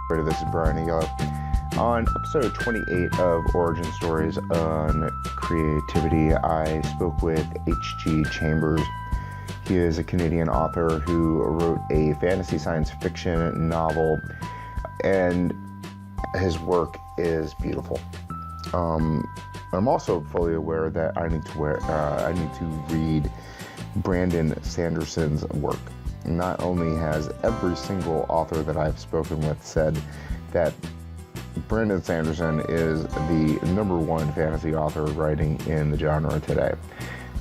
This is Brian Eagle. On episode 28 of Origin Stories on Creativity, I spoke with H.G. Chambers. He is a Canadian author who wrote a fantasy science fiction novel, and his work is beautiful. I'm also fully aware that I need to read Brandon Sanderson's work. Not only has every single author that I've spoken with said that Brandon Sanderson is the #1 fantasy author writing in the genre today,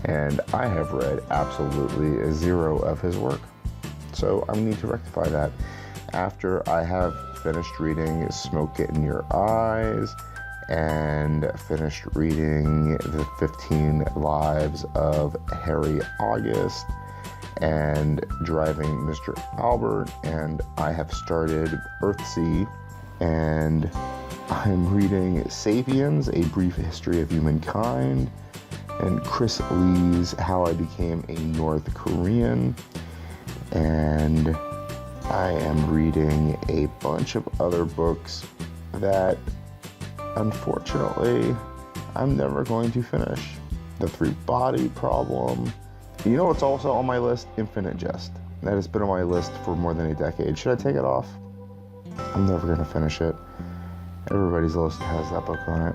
and I have read absolutely zero of his work. So I need to rectify that. After I have finished reading Smoke It in Your Eyes and finished reading The 15 Lives of Harry August and Driving Mr. Albert, and I have started Earthsea, and I'm reading Sapiens, A Brief History of Humankind, and Chris Lee's How I Became a North Korean, and I am reading a bunch of other books that, unfortunately, I'm never going to finish. The Three-Body Problem. You know what's also on my list? Infinite Jest. That has been on my list for more than a decade. Should I take it off? I'm never going to finish it. Everybody's list has that book on it.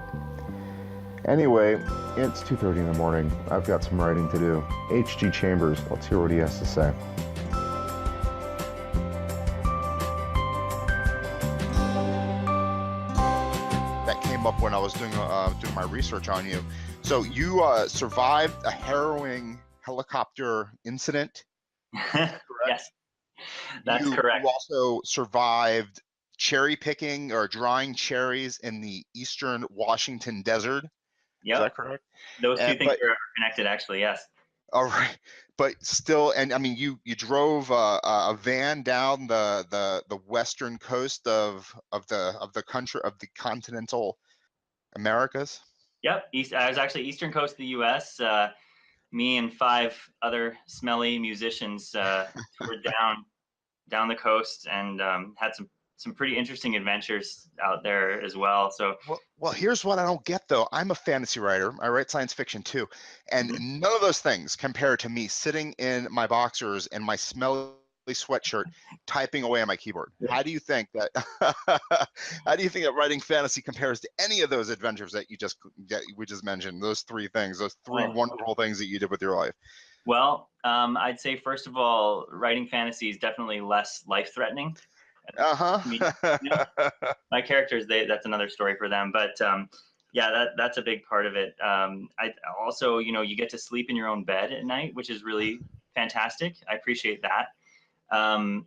Anyway, it's 2:30 in the morning. I've got some writing to do. H.G. Chambers, let's hear what he has to say. That came up when I was doing my research on you. So you survived a harrowing helicopter incident, correct? Yes, that's correct. You also survived cherry picking or drying cherries in the eastern Washington desert. Yep. Is that correct? Those two things are connected, actually, yes. All right, but still, and I mean, you drove a van down the western coast of the country, of the continental Americas. Yep, I was actually eastern coast of the U.S. Me and 5 other smelly musicians toured down the coast and had some pretty interesting adventures out there as well. So well, here's what I don't get though. I'm a fantasy writer. I write science fiction too, and none of those things compare to me sitting in my boxers and my smelly sweatshirt typing away on my keyboard. How do you think that writing fantasy compares to any of those adventures that we just mentioned? Those 3 things, those 3 wonderful things that you did with your life. Well, I'd say first of all, writing fantasy is definitely less life-threatening. My characters, that's another story for them, but yeah, that's a big part of it. I also, you get to sleep in your own bed at night, which is really fantastic. I appreciate that. And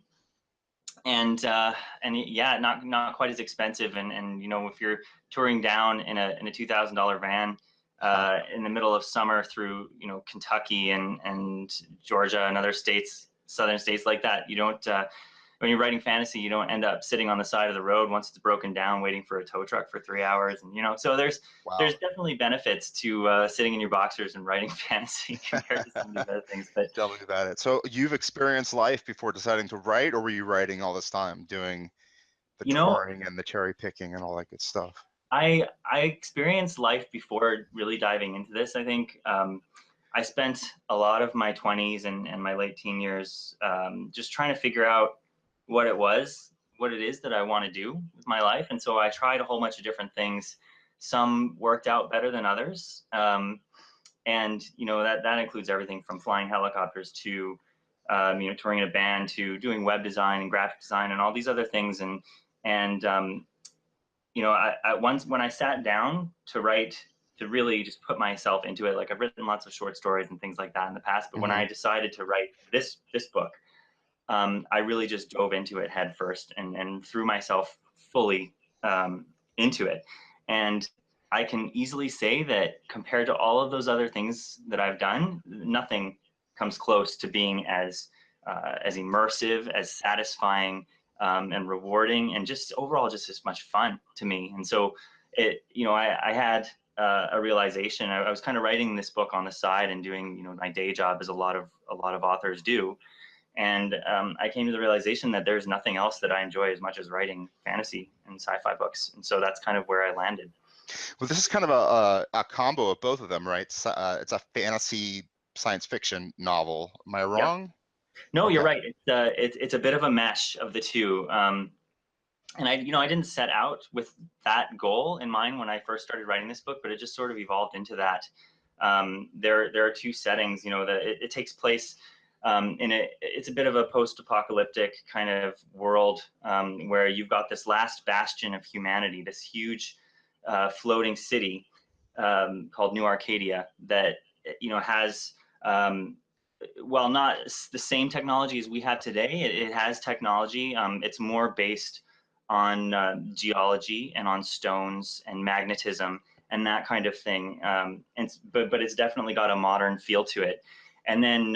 yeah, not quite as expensive, and if you're touring down in a $2,000 van in the middle of summer through Kentucky and Georgia and other states, southern states like that, you don't when you're writing fantasy, you don't end up sitting on the side of the road once it's broken down waiting for a tow truck for 3 hours. And so there's definitely benefits to sitting in your boxers and writing fantasy compared to some of these other things. But tell me about it. So you've experienced life before deciding to write, or were you writing all this time, doing the touring and the cherry picking and all that good stuff? I experienced life before really diving into this. I think I spent a lot of my 20s and my late teen years just trying to figure out what it is that I want to do with my life. And so I tried a whole bunch of different things. Some worked out better than others. And that includes everything from flying helicopters to touring in a band, to doing web design and graphic design and all these other things. And once when I sat down to write, to really just put myself into it, like I've written lots of short stories and things like that in the past, but when I decided to write this book, I really just dove into it head first and threw myself fully into it. And I can easily say that compared to all of those other things that I've done, nothing comes close to being as immersive, as satisfying, and rewarding, and just overall just as much fun to me. And so I had a realization. I was kind of writing this book on the side and doing my day job, as a lot of authors do. And I came to the realization that there's nothing else that I enjoy as much as writing fantasy and sci-fi books. And so that's kind of where I landed. Well, this is kind of a combo of both of them, right? It's a fantasy science fiction novel. Am I wrong? Yep. No, Okay. you're right. It's a bit of a mesh of the two. And I didn't set out with that goal in mind when I first started writing this book, but it just sort of evolved into that. There are two settings, that it takes place it's a bit of a post-apocalyptic kind of world where you've got this last bastion of humanity, this huge floating city called New Arcadia that has well, not the same technology as we have today. It has technology. It's more based on geology and on stones and magnetism and that kind of thing. But it's definitely got a modern feel to it. And then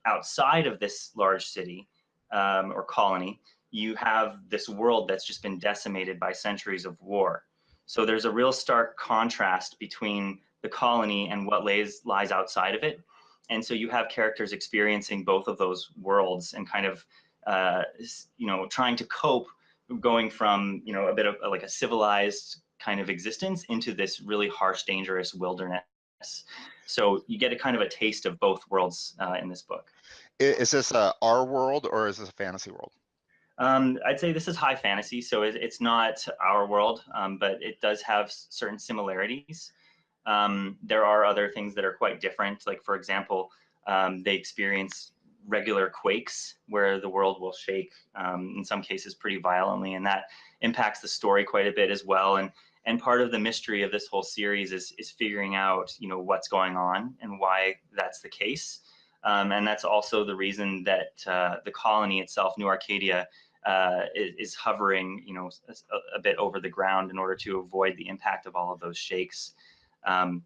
outside of this large city or colony, you have this world that's just been decimated by centuries of war. So there's a real stark contrast between the colony and what lies outside of it. And so you have characters experiencing both of those worlds and kind of, trying to cope, going from, a bit of like a civilized kind of existence into this really harsh, dangerous wilderness. So you get a kind of a taste of both worlds in this book. Is this our world or is this a fantasy world? I'd say this is high fantasy, so it's not our world, but it does have certain similarities. There are other things that are quite different. Like, for example, they experience regular quakes where the world will shake, in some cases pretty violently, and that impacts the story quite a bit as well. And part of the mystery of this whole series is figuring out, what's going on and why that's the case. And that's also the reason that the colony itself, New Arcadia, is hovering, a bit over the ground in order to avoid the impact of all of those shakes. And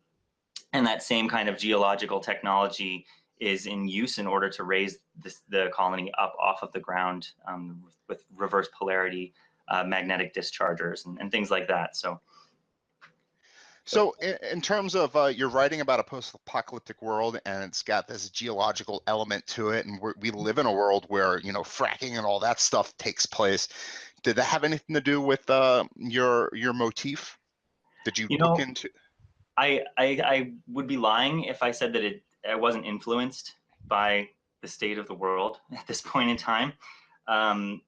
that same kind of geological technology is in use in order to raise the colony up off of the ground with reverse polarity magnetic dischargers and things like that. So in terms of you're writing about a post-apocalyptic world and it's got this geological element to it, and we live in a world where fracking and all that stuff takes place. Did that have anything to do with your motif? Did you look into? I would be lying if I said that it wasn't influenced by the state of the world at this point in time. I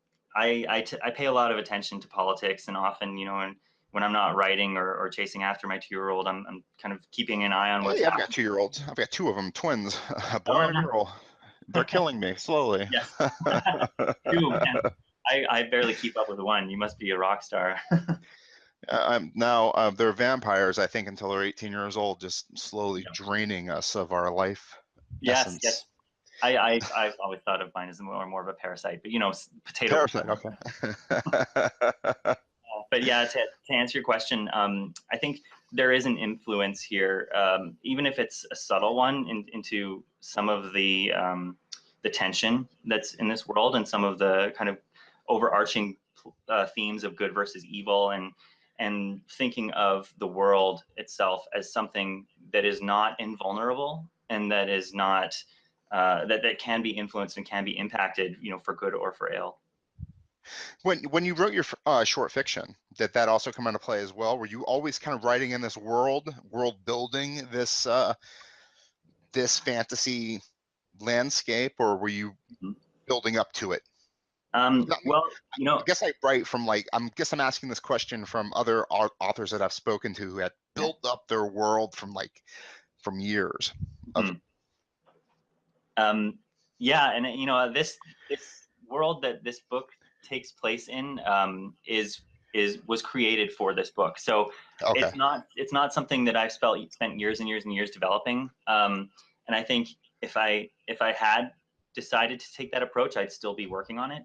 pay a lot of attention to politics, and often, and when I'm not writing or chasing after my 2-year-old, I'm kind of keeping an eye on what's happening. I've got 2-year-olds. I've got 2 of them, twins, a boy and a girl. They're killing me slowly. Yes. 2, man. I barely keep up with one. You must be a rock star. Now they're vampires, I think, until they're 18 years old, just slowly draining us of our life essence. Yes. I've always thought of mine as more of a parasite, but potato. Parasite, okay. But yeah, to answer your question, I think there is an influence here, even if it's a subtle one, into some of the tension that's in this world and some of the kind of overarching themes of good versus evil, and thinking of the world itself as something that is not invulnerable and that is not that can be influenced and can be impacted, for good or for ill. When you wrote your short fiction, did that also come into play as well? Were you always kind of writing in this world building, this this fantasy landscape, or were you building up to it? Well, I guess I write from I'm asking this question from other authors that I've spoken to who had built up their world from years. Yeah, and this world that this book takes place in was created for this book. So it's not something that I've spent years and years and years developing. And I think if I had decided to take that approach, I'd still be working on it.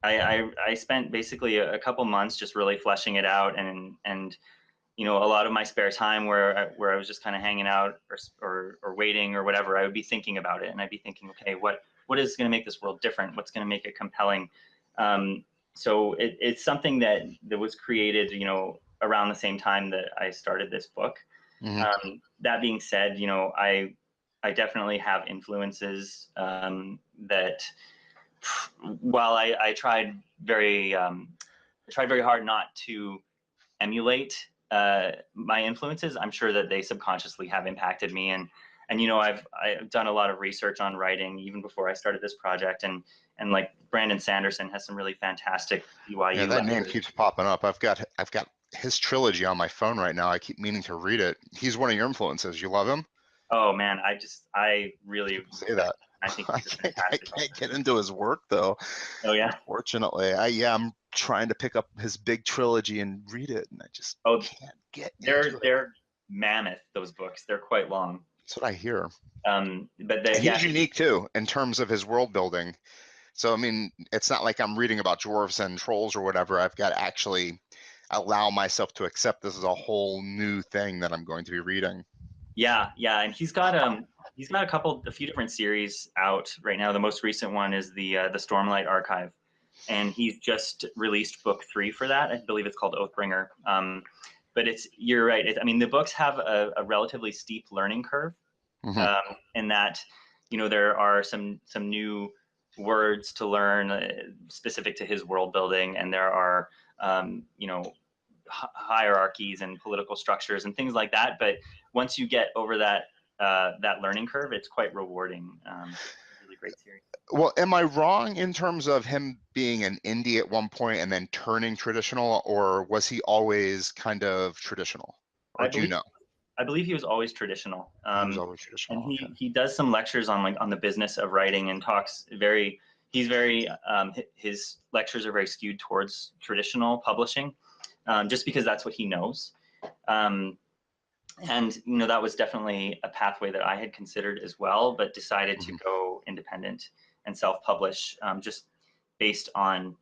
I spent basically a couple months just really fleshing it out, and a lot of my spare time where I was just kind of hanging out or waiting or whatever, I would be thinking about it, and I'd be thinking, okay, what is going to make this world different? What's going to make it compelling? So it's something that was created, around the same time that I started this book. That being said, I definitely have influences that, while I tried very hard not to emulate my influences, I'm sure that they subconsciously have impacted me. And I've done a lot of research on writing even before I started this project, and like Brandon Sanderson has some really fantastic Yeah, BYU that name lectures. keeps popping up. I've got his trilogy on my phone right now. I keep meaning to read it. He's one of your influences. You love him? Oh man, I really People say respect that. him. I think I he's a I fantastic can't author. get into his work though. Oh yeah. Unfortunately, I'm trying to pick up his big trilogy and read it, and I just Oh, can't get into it. they're mammoth, those books. They're quite long. That's what I hear. But And yeah, he's unique too in terms of his world building. So I mean, it's not like I'm reading about dwarves and trolls or whatever. I've got to actually allow myself to accept this is a whole new thing that I'm going to be reading. yeah, and he's got a few different series out right now. The most recent one is the Stormlight Archive, and he's just released book 3 for that. I believe it's called Oathbringer. But you're right. I mean, the books have a relatively steep learning curve, Mhm. in that there are some new words to learn specific to his world building, and there are hierarchies and political structures and things like that. But once you get over that learning curve, it's quite rewarding. Really great series. Well, am I wrong in terms of him being an indie at one point and then turning traditional, or was he always kind of traditional? Or I do you believe know? I believe he was always traditional. He was always And traditional. Okay. he does some lectures on the business of writing, and talks he's very his lectures are very skewed towards traditional publishing, just because that's what he knows. And that was definitely a pathway that I had considered as well, but decided to Mhm. go independent and self-publish, just based on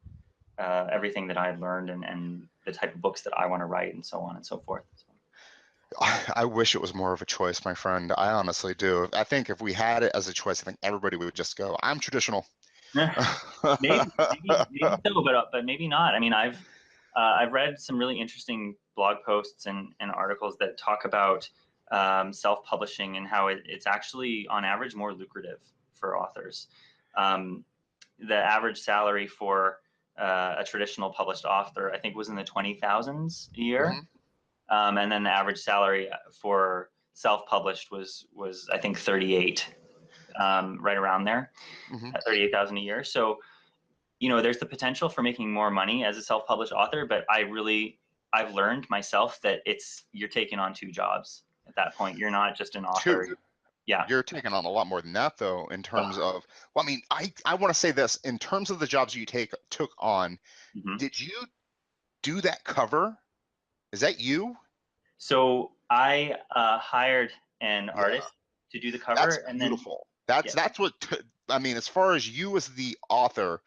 everything that I had learned, and the type of books that I want to write, and so on and so forth. I wish it was more of a choice, my friend. I honestly do. I think if we had it as a choice, I think everybody would just go, I'm traditional. Maybe so, but maybe not. I mean, I've read some really interesting blog posts and articles that talk about self-publishing, and how it's actually on average more lucrative for authors. The average salary for a traditional published author, I think, was in the 20,000s a year. Mhm. And then the average salary for self-published was I think 38, right around there, Mhm. at 38,000 a year. So there's the potential for making more money as a self-published author, but I've learned myself that you're taking on 2 jobs at that point. You're not just an Two. author. Yeah. You're taking on a lot more than that, though, in terms Oh. of, well, I mean, I want to say this, in terms of the jobs you took on, Mhm. did you do that cover? Is that you? So I hired an Yeah, artist to do the cover, that's and then beautiful. yeah. That's what I mean, as far as you as the author,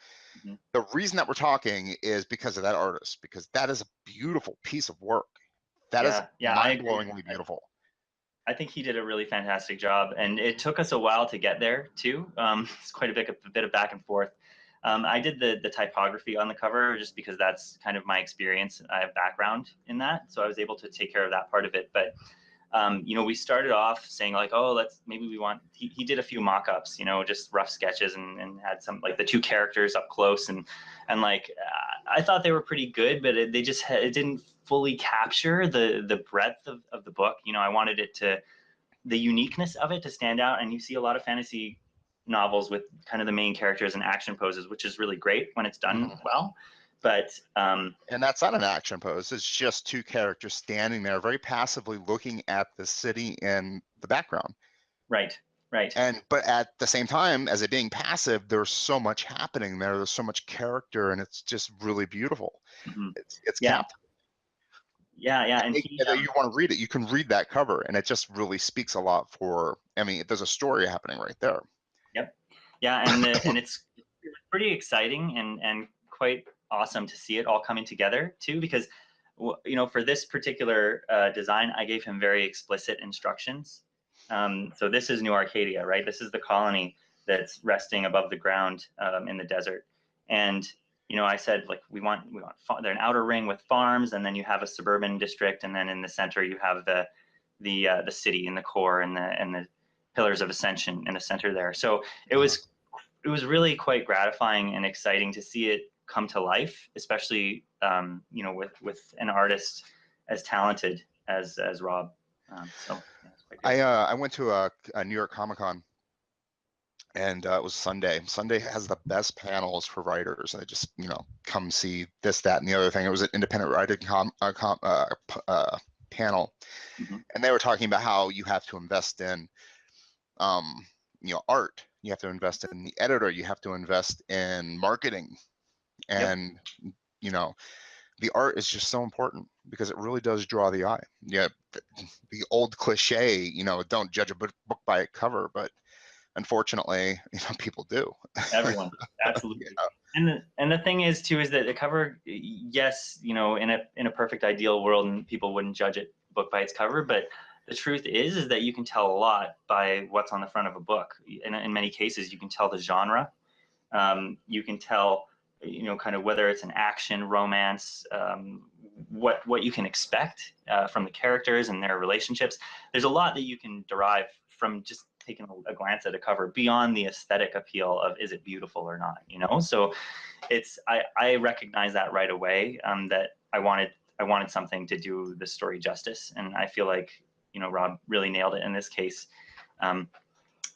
Mhm. the reason that we're talking is because of that artist, because that is a beautiful piece of work. That is Yeah, I agree. mind-blowingly beautiful. I think he did a really fantastic job, and it took us a while to get there too. It's quite a bit of back and forth. I did the typography on the cover just because that's kind of my experience. I have background in that, so I was able to take care of that part of it. But we started off saying like, oh, he did a few mock-ups, just rough sketches, and had some, like, the 2 characters up close, and like, I thought they were pretty good, but it didn't fully capture the breadth of the book. I wanted the uniqueness of it to stand out, and you see a lot of fantasy novels with kind of the main characters and action poses, which is really great when it's done Mhm. well. But And that's not an action pose. It's just 2 characters standing there very passively looking at the city in the background. right. But at the same time, as it being passive, there's so much happening there. There's so much character, and it's just really beautiful. Hmm. It's Yeah, captivating. yeah, I and think that you want to read it, you can read that cover, and it just really speaks a lot for. I mean, there's a story happening right there. yep, yeah, and it's pretty exciting, and quite awesome to see it all coming together too, because for this particular design, I gave him very explicit instructions. So this is New Arcadia, right? This is the colony that's resting above the ground, in the desert. And I said, like, we want they're an outer ring with farms, and then you have a suburban district, and then in the center you have the city in the core, and pillars of ascension in the center there. So it was really quite gratifying and exciting to see it come to life, especially you know, with an artist as talented as Rob. So yeah, it's quite great. I went to a New York Comic-Con, and it was Sunday. Sunday has the best panels for writers. And they just, you know, come see this, that, and the other thing. It was an independent writing panel, and they were talking about how you have to invest in, you know, art. You have to invest in the editor. You have to invest in marketing, and you know, the art is just so important because it really does draw the eye. Yeah, the old cliche, you know, don't judge a book by its cover, but unfortunately, you know, people do. Everyone, absolutely. And the thing is too, is that the cover, yes, you know, in a perfect ideal world, and people wouldn't judge it book by its cover, but the truth is that you can tell a lot by what's on the front of a book. In many cases, you can tell the genre. You can tell, you know, kind of whether it's an action, romance, what you can expect from the characters and their relationships. There's a lot that you can derive from just taking a glance at a cover beyond the aesthetic appeal of is it beautiful or not, you know? So it's, I recognize that right away, that I wanted something to do the story justice. And I feel like, you know, Rob really nailed it in this case. And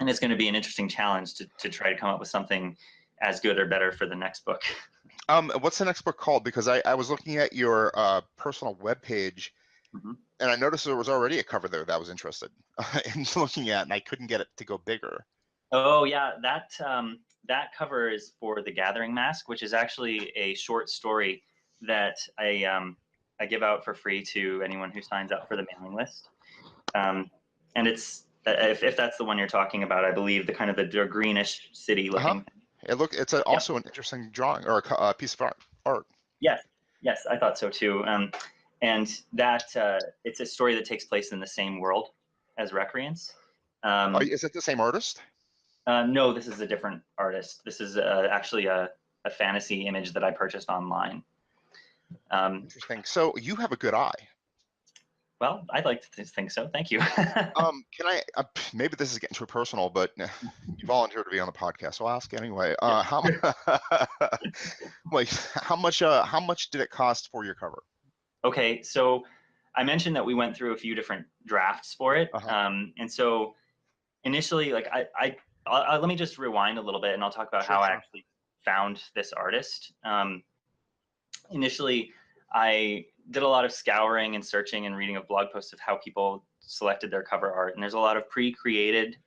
it's going to be an interesting challenge to try to come up with something as good or better for the next book. What's the next book called? Because I was looking at your personal webpage, and I noticed there was already a cover there that I was interested in looking at, and I couldn't get it to go bigger. Oh yeah, that cover is for The Gathering Mask, which is actually a short story that I give out for free to anyone who signs up for the mailing list. And it's, if that's the one you're talking about, I believe the kind of the greenish city looking. It's also an interesting drawing, or a piece of art. Yes, I thought so too. And that it's a story that takes place in the same world as Recreants. Is it the same artist? No, this is a different artist. This is actually a fantasy image that I purchased online. Interesting. So you have a good eye. Well, I'd like to think so. Thank you. Can I? Maybe this is getting too personal, but you volunteered to be on the podcast, so I'll ask anyway. How much did it cost for your cover? Okay, so I mentioned that we went through a few different drafts for it, and so initially, like let me just rewind a little bit, and I'll talk about how I actually found this artist. Initially, I did a lot of scouring and searching and reading of blog posts of how people selected their cover art. And there's a lot of pre-created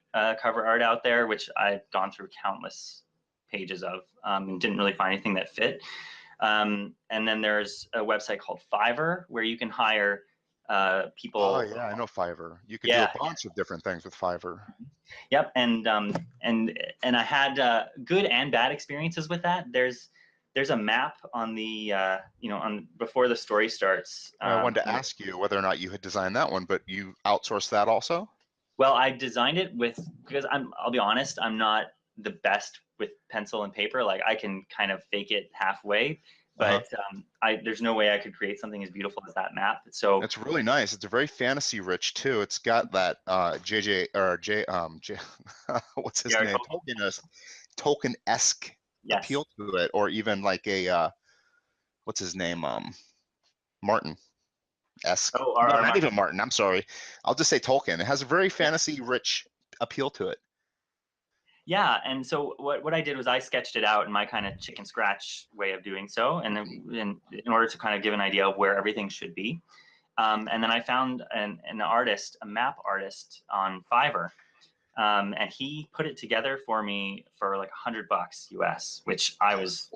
cover art out there, which I've gone through countless pages of, and didn't really find anything that fit. And then there's a website called Fiverr where you can hire people. Oh yeah, I know Fiverr. You could do a bunch of different things with Fiverr. Yep, and I had good and bad experiences with that. There's a map on the before the story starts. I wanted to ask you whether or not you had designed that one, but you outsourced that also? Well, I designed it because I'll be honest, I'm not the best with pencil and paper. Like I can kind of fake it halfway, but there's no way I could create something as beautiful as that map. So it's really nice. It's very fantasy rich too. It's got that what's his name? Tolkien-esque appeal to it, or even like a what's his name? Martin-esque. No, not even Martin. I'm sorry. I'll just say Tolkien. It has a very fantasy rich appeal to it. Yeah, and so what I did was I sketched it out in my kind of chicken scratch way of doing so, and then in order to kind of give an idea of where everything should be. And then I found an artist, a map artist on Fiverr, and he put it together for me for like $100 US, which I was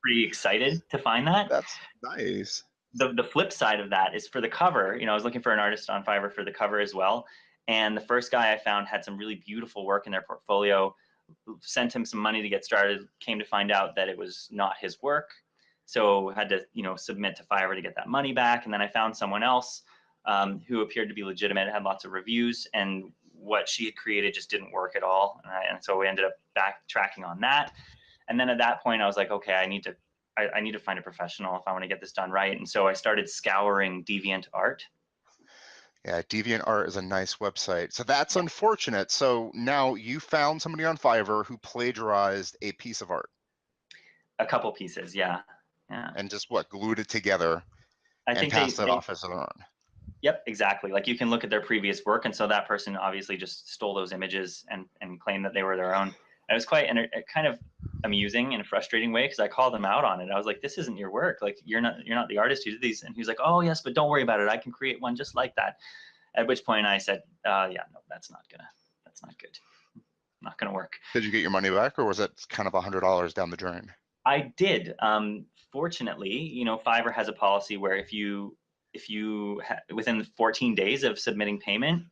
pretty excited to find that. That's nice. The flip side of that is for the cover. You know, I was looking for an artist on Fiverr for the cover as well. And the first guy I found had some really beautiful work in their portfolio, sent him some money to get started, came to find out that it was not his work. So had to, submit to Fiverr to get that money back. And then I found someone else who appeared to be legitimate, had lots of reviews, and what she had created just didn't work at all. And so we ended up backtracking on that. And then at that point I was like, okay, I need to find a professional if I want to get this done right. And so I started scouring DeviantArt. Yeah, DeviantArt is a nice website. So that's Yeah. unfortunate. So now you found somebody on Fiverr who plagiarized a piece of art A couple pieces, yeah. and just what, glued it together I and think passed it off as their own. yep, exactly. Like you can look at their previous work, and so that person obviously just stole those images and claimed that they were their own. And it was quite kind of amusing in a frustrating way because I called them out on it. I was like, "This isn't your work. Like you're not the artist who did these." And he was like, "Oh yes, but don't worry about it. I can create one just like that." At which point I said, "Yeah, no, that's not good. Not gonna work." Did you get your money back, or was it kind of $100 down the drain? I did. Fortunately, Fiverr has a policy where if you within 14 days of submitting payment,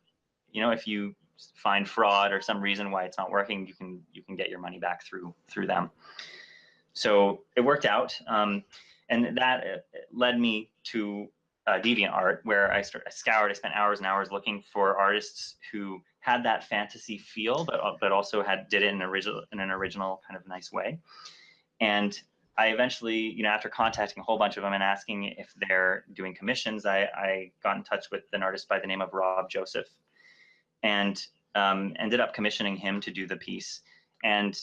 if you find fraud or some reason why it's not working, you can get your money back through them. So it worked out, and that led me to DeviantArt, where I scoured. I spent hours and hours looking for artists who had that fantasy feel, but also did it in an original kind of nice way. And I eventually, after contacting a whole bunch of them and asking if they're doing commissions, I got in touch with an artist by the name of Rob Joseph, and ended up commissioning him to do the piece. And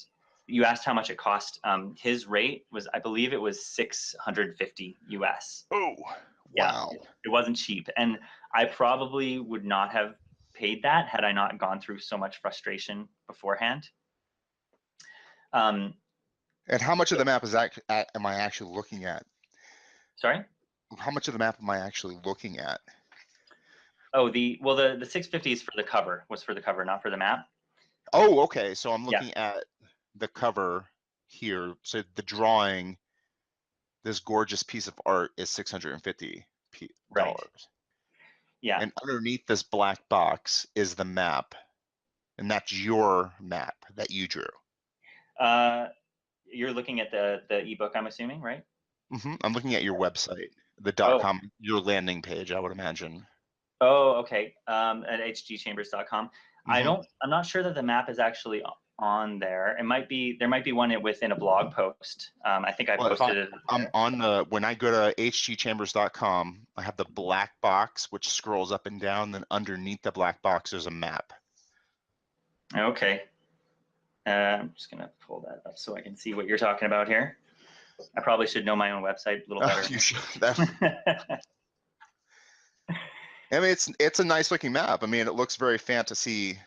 you asked how much it cost. His rate was, I believe it was $650 US. Oh, Yeah, wow. it wasn't cheap. And I probably would not have paid that had I not gone through so much frustration beforehand. And how much of the map am I actually looking at? Sorry? How much of the map am I actually looking at? Oh, the 650 is for the cover, was for the cover, not for the map. Oh, okay. So I'm looking Yeah. at the cover here. So the drawing, this gorgeous piece of art is $650. Right. Yeah. And underneath this black box is the map. And that's your map that you drew. You're looking at the ebook, I'm assuming, right? I'm looking at your website, the Oh. .com, your landing page, I would imagine. Oh, okay. At hgchambers.com. I'm not sure that the map is actually on there. There might be one within a blog post. I think I posted it. I'm on when I go to hgchambers.com, I have the black box, which scrolls up and down. Then underneath the black box, there's a map. Okay. I'm just going to pull that up so I can see what you're talking about here. I probably should know my own website a little better. You should. I mean, it's a nice looking map. I mean, it looks very fantasy.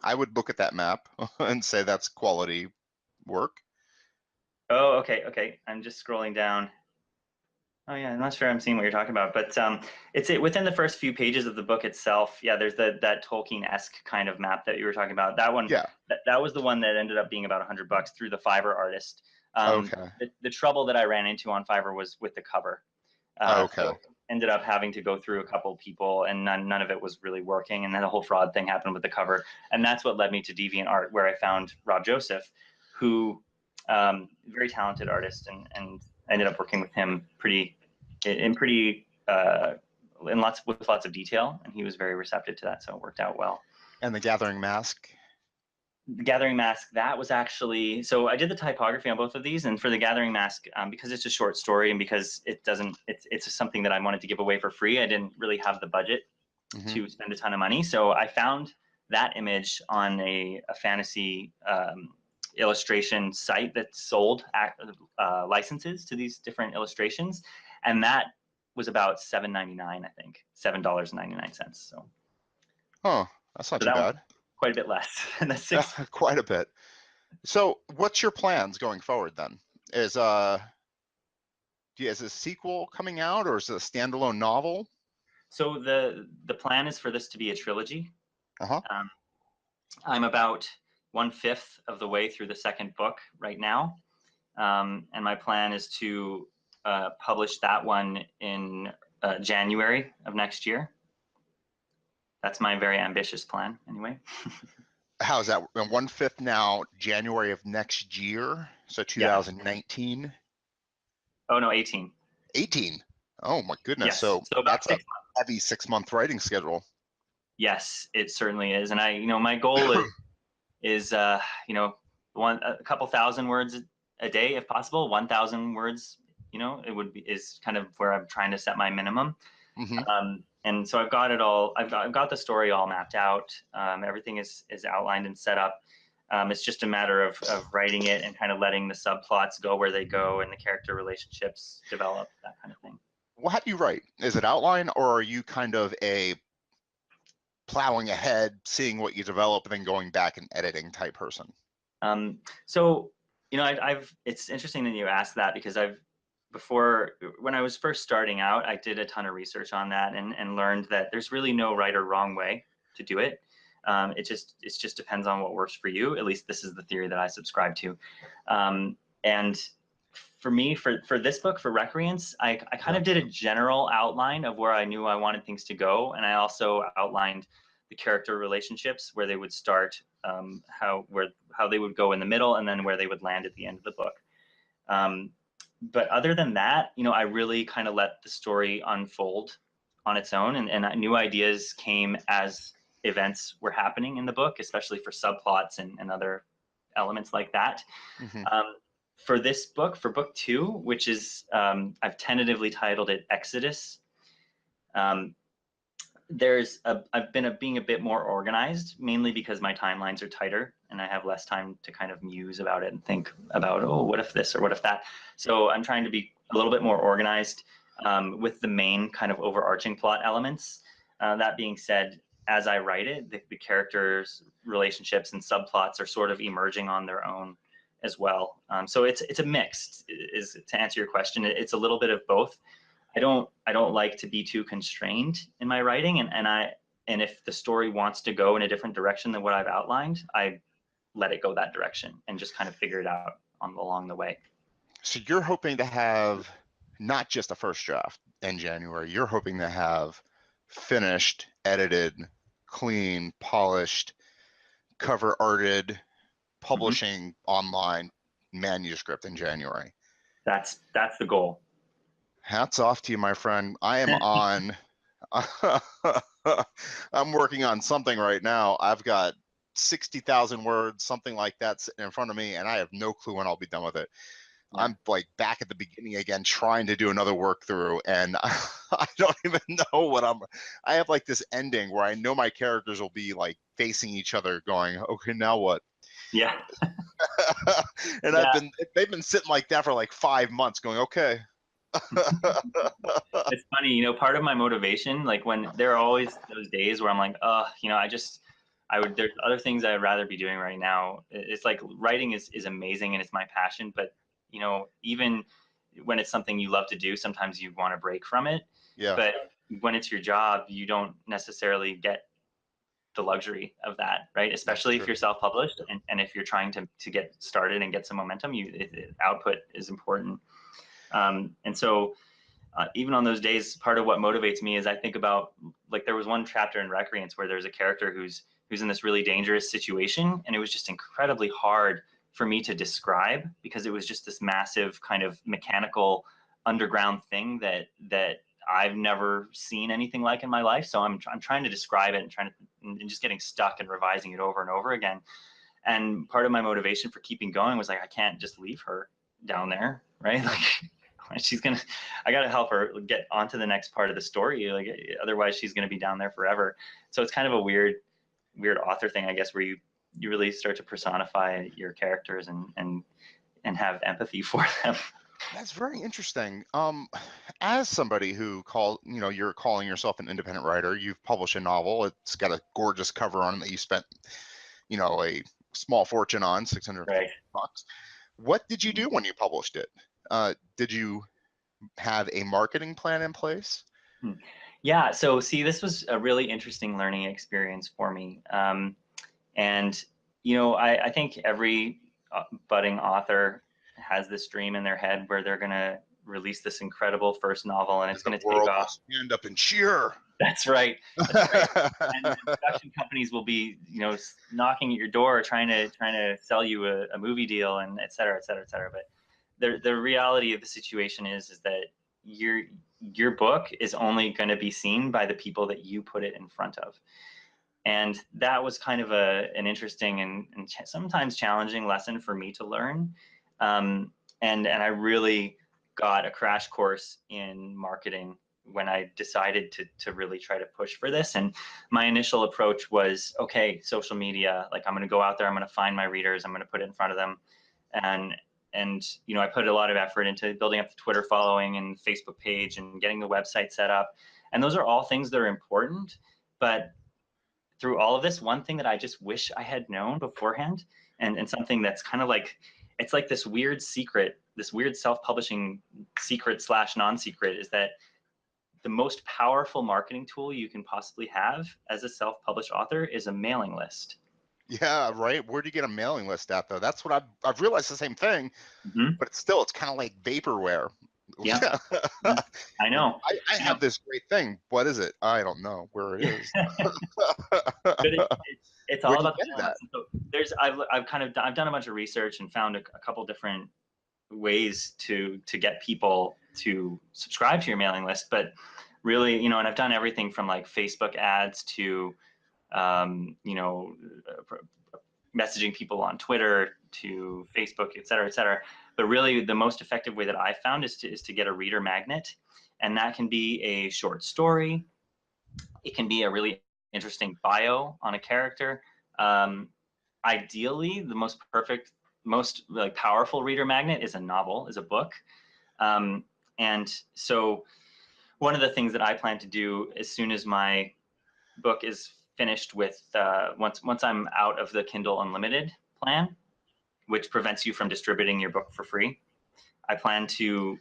I would look at that map and say that's quality work. Oh, okay. I'm just scrolling down. Oh yeah, I'm not sure I'm seeing what you're talking about, but it's within the first few pages of the book itself. Yeah, there's that Tolkien-esque kind of map that you were talking about. That one, yeah, that was the one that ended up being about $100 through the Fiverr artist. Okay. The trouble that I ran into on Fiverr was with the cover. Okay. So ended up having to go through a couple people, and none of it was really working. And then the whole fraud thing happened with the cover, and that's what led me to DeviantArt, where I found Rob Joseph, who very talented artist, and ended up working with him with lots of detail, and he was very receptive to that, so it worked out well. And the Gathering Mask. Gathering Mask, that was actually, so I did the typography on both of these, and for the Gathering Mask, because it's a short story and because it's something that I wanted to give away for free, I didn't really have the budget to spend a ton of money. So I found that image on a fantasy illustration site that sold licenses to these different illustrations, and that was about $7.99, I think, $7.99. So, That's not too bad. Quite a bit less than the six. Quite a bit. So, what's your plans going forward then? Is a sequel coming out, or is it a standalone novel? So the plan is for this to be a trilogy. Uh-huh. I'm about 1/5 of the way through the second book right now, and my plan is to publish that one in January of next year. That's my very ambitious plan, anyway. How is that? 1/5 now, January of next year, so 2019. Oh no, 18. 18. Oh my goodness! Yes. So that's a heavy 6-month writing schedule. Yes, it certainly is, and my goal is a couple thousand words a day if possible. 1,000 words, is kind of where I'm trying to set my minimum. and so I've got it all. I've got the story all mapped out. Everything is outlined and set up. It's just a matter of writing it and kind of letting the subplots go where they go and the character relationships develop, that kind of thing. Well, how do you write? Is it outline, or are you kind of a plowing ahead, seeing what you develop, and then going back and editing type person? So, you know, it's interesting that you asked that, because when I was first starting out, I did a ton of research on that and learned that there's really no right or wrong way to do it. It just depends on what works for you. At least this is the theory that I subscribe to. And for me, for this book, for Recreants, I kind of did a general outline of where I knew I wanted things to go. And I also outlined the character relationships, where they would start, how they would go in the middle, and then where they would land at the end of the book. But other than that, you know, I really kind of let the story unfold on its own, and new ideas came as events were happening in the book, especially for subplots and other elements like that. For this book, for book 2, which is, I've tentatively titled it Exodus, I've been being a bit more organized, mainly because my timelines are tighter and I have less time to kind of muse about it and think about, oh, what if this or what if that? So I'm trying to be a little bit more organized with the main kind of overarching plot elements. That being said, as I write it, the characters, relationships, and subplots are sort of emerging on their own as well. So it's a mix, is to answer your question. It's a little bit of both. I don't like to be too constrained in my writing, and if the story wants to go in a different direction than what I've outlined, I let it go that direction and just kind of figure it out along the way. So you're hoping to have not just a first draft in January, you're hoping to have finished, edited, clean, polished, cover arted, publishing online manuscript in January. That's the goal. Hats off to you, my friend. I am on I'm working on something right now. I've got 60,000 words, something like that, sitting in front of me, and I have no clue when I'll be done with it. Yeah. I'm like back at the beginning again, trying to do another work through, and I don't even know I have like this ending where I know my characters will be like facing each other going, okay, now what? Yeah. And yeah. They've been sitting like that for like 5 months going, okay. It's funny, you know, part of my motivation, like when there are always those days where I'm like, you know, there's other things I'd rather be doing right now. It's like writing is amazing and it's my passion, but you know, even when it's something you love to do, sometimes you want to break from it. Yeah. But when it's your job, you don't necessarily get the luxury of that, right? Especially if you're self-published and if you're trying to get started and get some momentum, output is important. And so even on those days, part of what motivates me is I think about, like, there was one chapter in Recreants where there's a character who's in this really dangerous situation, and it was just incredibly hard for me to describe because it was just this massive kind of mechanical underground thing that I've never seen anything like in my life. So I'm trying to describe it and just getting stuck and revising it over and over again. And part of my motivation for keeping going was like, I can't just leave her down there, right? Like, I got to help her get onto the next part of the story. Like, otherwise she's going to be down there forever. So it's kind of a weird author thing, I guess, where you really start to personify your characters and have empathy for them. That's very interesting. As somebody who you're calling yourself an independent writer, you've published a novel. It's got a gorgeous cover on it that you spent, a small fortune on, $600 bucks. What did you do when you published it? Did you have a marketing plan in place? Yeah, so see, this was a really interesting learning experience for me. And, I think every budding author has this dream in their head where they're going to release this incredible first novel and it's going to take off. Stand up and cheer. That's right. That's right. And production companies will be, knocking at your door, trying to sell you a movie deal, and et cetera, et cetera, et cetera. But the reality of the situation is that your book is only going to be seen by the people that you put it in front of. And that was kind of an interesting and sometimes challenging lesson for me to learn. And I really got a crash course in marketing when I decided to really try to push for this. And my initial approach was, okay, social media, like I'm going to go out there, I'm going to find my readers, I'm going to put it in front of them. And you know, I put a lot of effort into building up the Twitter following and Facebook page and getting the website set up. And those are all things that are important. But through all of this, one thing that I just wish I had known beforehand, and something that's kind of like, it's like this weird secret, this weird self-publishing secret slash non-secret, is that the most powerful marketing tool you can possibly have as a self-published author is a mailing list. Yeah, right. Where do you get a mailing list at though? That's what I've realized the same thing, Mm-hmm. but it's kind of like vaporware. Yeah, I know. I have this great thing. What is it? I don't know where it is. But it's Where all do you about the get that? So I've done a bunch of research and found a couple different ways to get people to subscribe to your mailing list. But really, you know, and I've done everything from like Facebook ads to you know, messaging people on Twitter to Facebook, et cetera, et cetera. But really, the most effective way that I found is to get a reader magnet, and that can be a short story. It can be a really interesting bio on a character. Ideally, the most perfect, most like powerful reader magnet is a novel, is a book. And so one of the things that I plan to do as soon as my book is finished with, once I'm out of the Kindle Unlimited plan, which prevents you from distributing your book for free, I plan to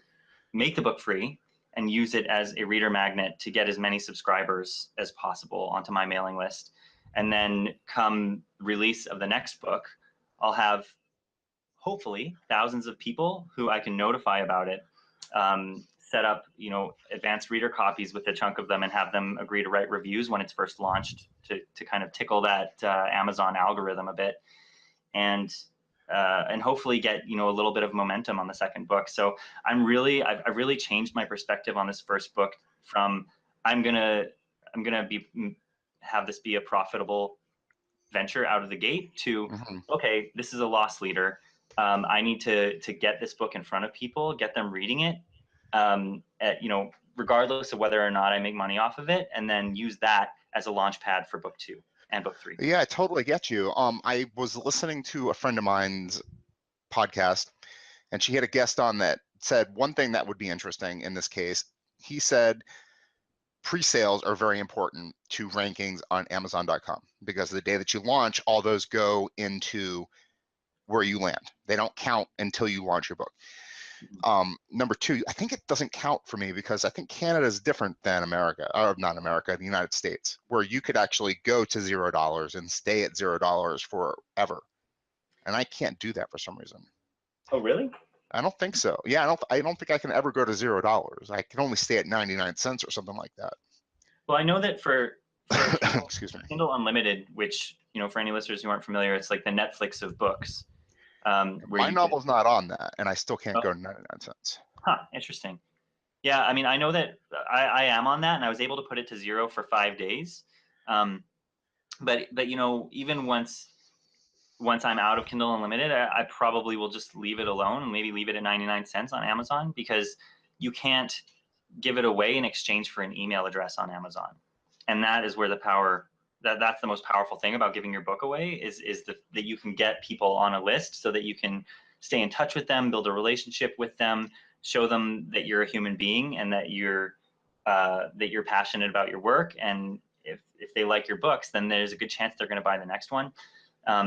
make the book free and use it as a reader magnet to get as many subscribers as possible onto my mailing list. And then come release of the next book, I'll have hopefully thousands of people who I can notify about it, set up, you know, advanced reader copies with a chunk of them and have them agree to write reviews when it's first launched to kind of tickle that Amazon algorithm a bit. And hopefully get, you know, a little bit of momentum on the second book. So I've really changed my perspective on this first book from I'm gonna have this be a profitable venture out of the gate to, okay, this is a loss leader. I need to get this book in front of people, get them reading it, you know, regardless of whether or not I make money off of it, and then use that as a launch pad for book 2 and book 3. Yeah, I totally get you. I was listening to a friend of mine's podcast, and she had a guest on that said one thing that would be interesting in this case. He said pre-sales are very important to rankings on Amazon.com because the day that you launch, all those go into where you land. They don't count until you launch your book. Number 2, I think it doesn't count for me because I think Canada is different than America, or not America, the United States, where you could actually go to $0 and stay at $0 forever. And I can't do that for some reason. Oh, really? I don't think so. Yeah, I don't think I can ever go to $0. I can only stay at 99 cents or something like that. Well, I know that for Excuse me. Kindle Unlimited, which, you know, for any listeners who aren't familiar, it's like the Netflix of books. My novel's not on that, and I still can't go to 99 cents. Huh, interesting. Yeah, I mean, I know that I am on that, and I was able to put it to 0 for 5 days. But you know, even once I'm out of Kindle Unlimited, I probably will just leave it alone and maybe leave it at 99 cents on Amazon, because you can't give it away in exchange for an email address on Amazon. And that is where the power, that's the most powerful thing about giving your book away is that you can get people on a list so that you can stay in touch with them, build a relationship with them, show them that you're a human being and that you're passionate about your work. And if they like your books, then there's a good chance they're going to buy the next one.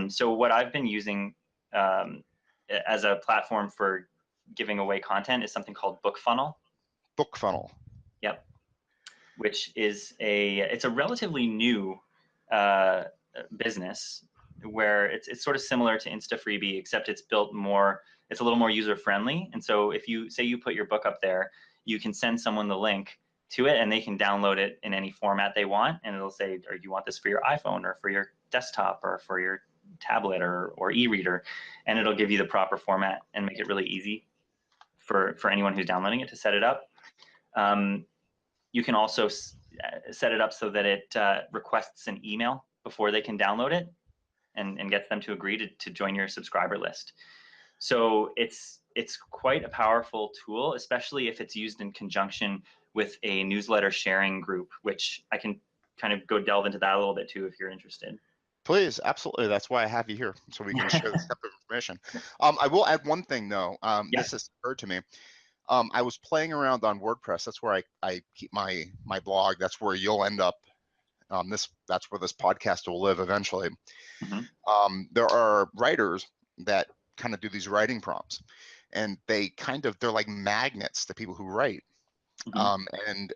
So what I've been using as a platform for giving away content is something called BookFunnel. BookFunnel. Yep. Which is it's a relatively new business where it's sort of similar to InstaFreebie, except it's a little more user friendly. And so if you say you put your book up there, you can send someone the link to it and they can download it in any format they want. And it'll say, or you want this for your iPhone or for your desktop or for your tablet or e-reader, and it'll give you the proper format and make it really easy for anyone who's downloading it to set it up. You can also set it up so that it requests an email before they can download it and gets them to agree to join your subscriber list. So it's quite a powerful tool, especially if it's used in conjunction with a newsletter sharing group, which I can kind of go delve into that a little bit too if you're interested. Please, absolutely. That's why I have you here, so we can share this type of information. I will add one thing though. Yeah. This has occurred to me. I was playing around on WordPress. That's where I keep my blog. That's where you'll end up. That's where this podcast will live eventually. Mm-hmm. There are writers that kind of do these writing prompts, and they're like magnets to people who write. Mm-hmm. And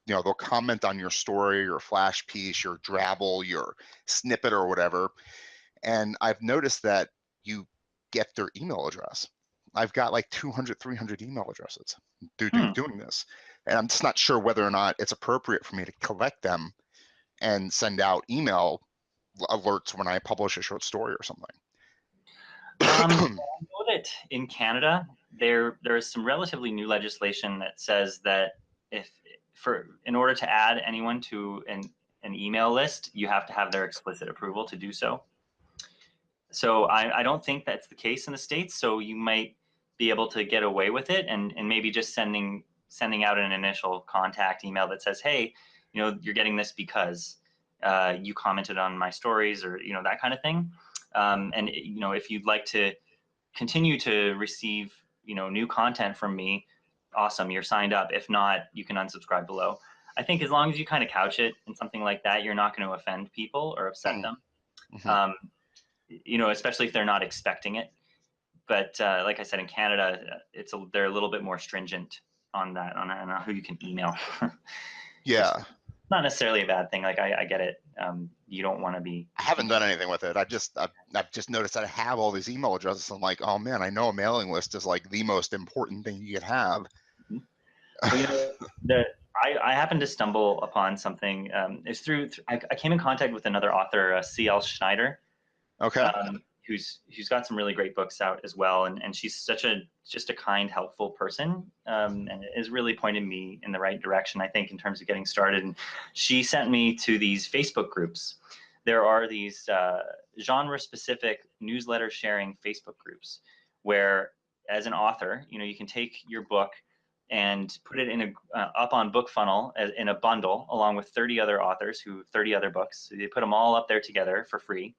they'll comment on your story, your flash piece, your drabble, your snippet, or whatever. And I've noticed that you get their email address. I've got like 200, 300 email addresses doing this. And I'm just not sure whether or not it's appropriate for me to collect them and send out email alerts when I publish a short story or something. I know that in Canada, there is some relatively new legislation that says that in order to add anyone to an email list, you have to have their explicit approval to do so. So I don't think that's the case in the States. So you might be able to get away with it and maybe just sending out an initial contact email that says, hey, you're getting this because you commented on my stories, or that kind of thing. And if you'd like to continue to receive new content from me, awesome, you're signed up. If not, you can unsubscribe below. I think as long as you kind of couch it in something like that, you're not going to offend people or upset them. Especially if they're not expecting it. But like I said, in Canada, they're a little bit more stringent on that, on who you can email. Yeah. Not necessarily a bad thing. Like I get it. You don't want to be. I haven't done anything with it. I've just noticed that I have all these email addresses. I'm like, oh man, I know a mailing list is like the most important thing you could have. Well, I happened to stumble upon something. It's through I came in contact with another author, C.L. Schneider. Okay. Who's got some really great books out as well, and she's just a kind, helpful person, and is really pointing me in the right direction, I think, in terms of getting started. And she sent me to these Facebook groups. There are these genre-specific newsletter sharing Facebook groups where, as an author, you can take your book and put it in up on BookFunnel in a bundle along with 30 other authors 30 other books. So they put them all up there together for free.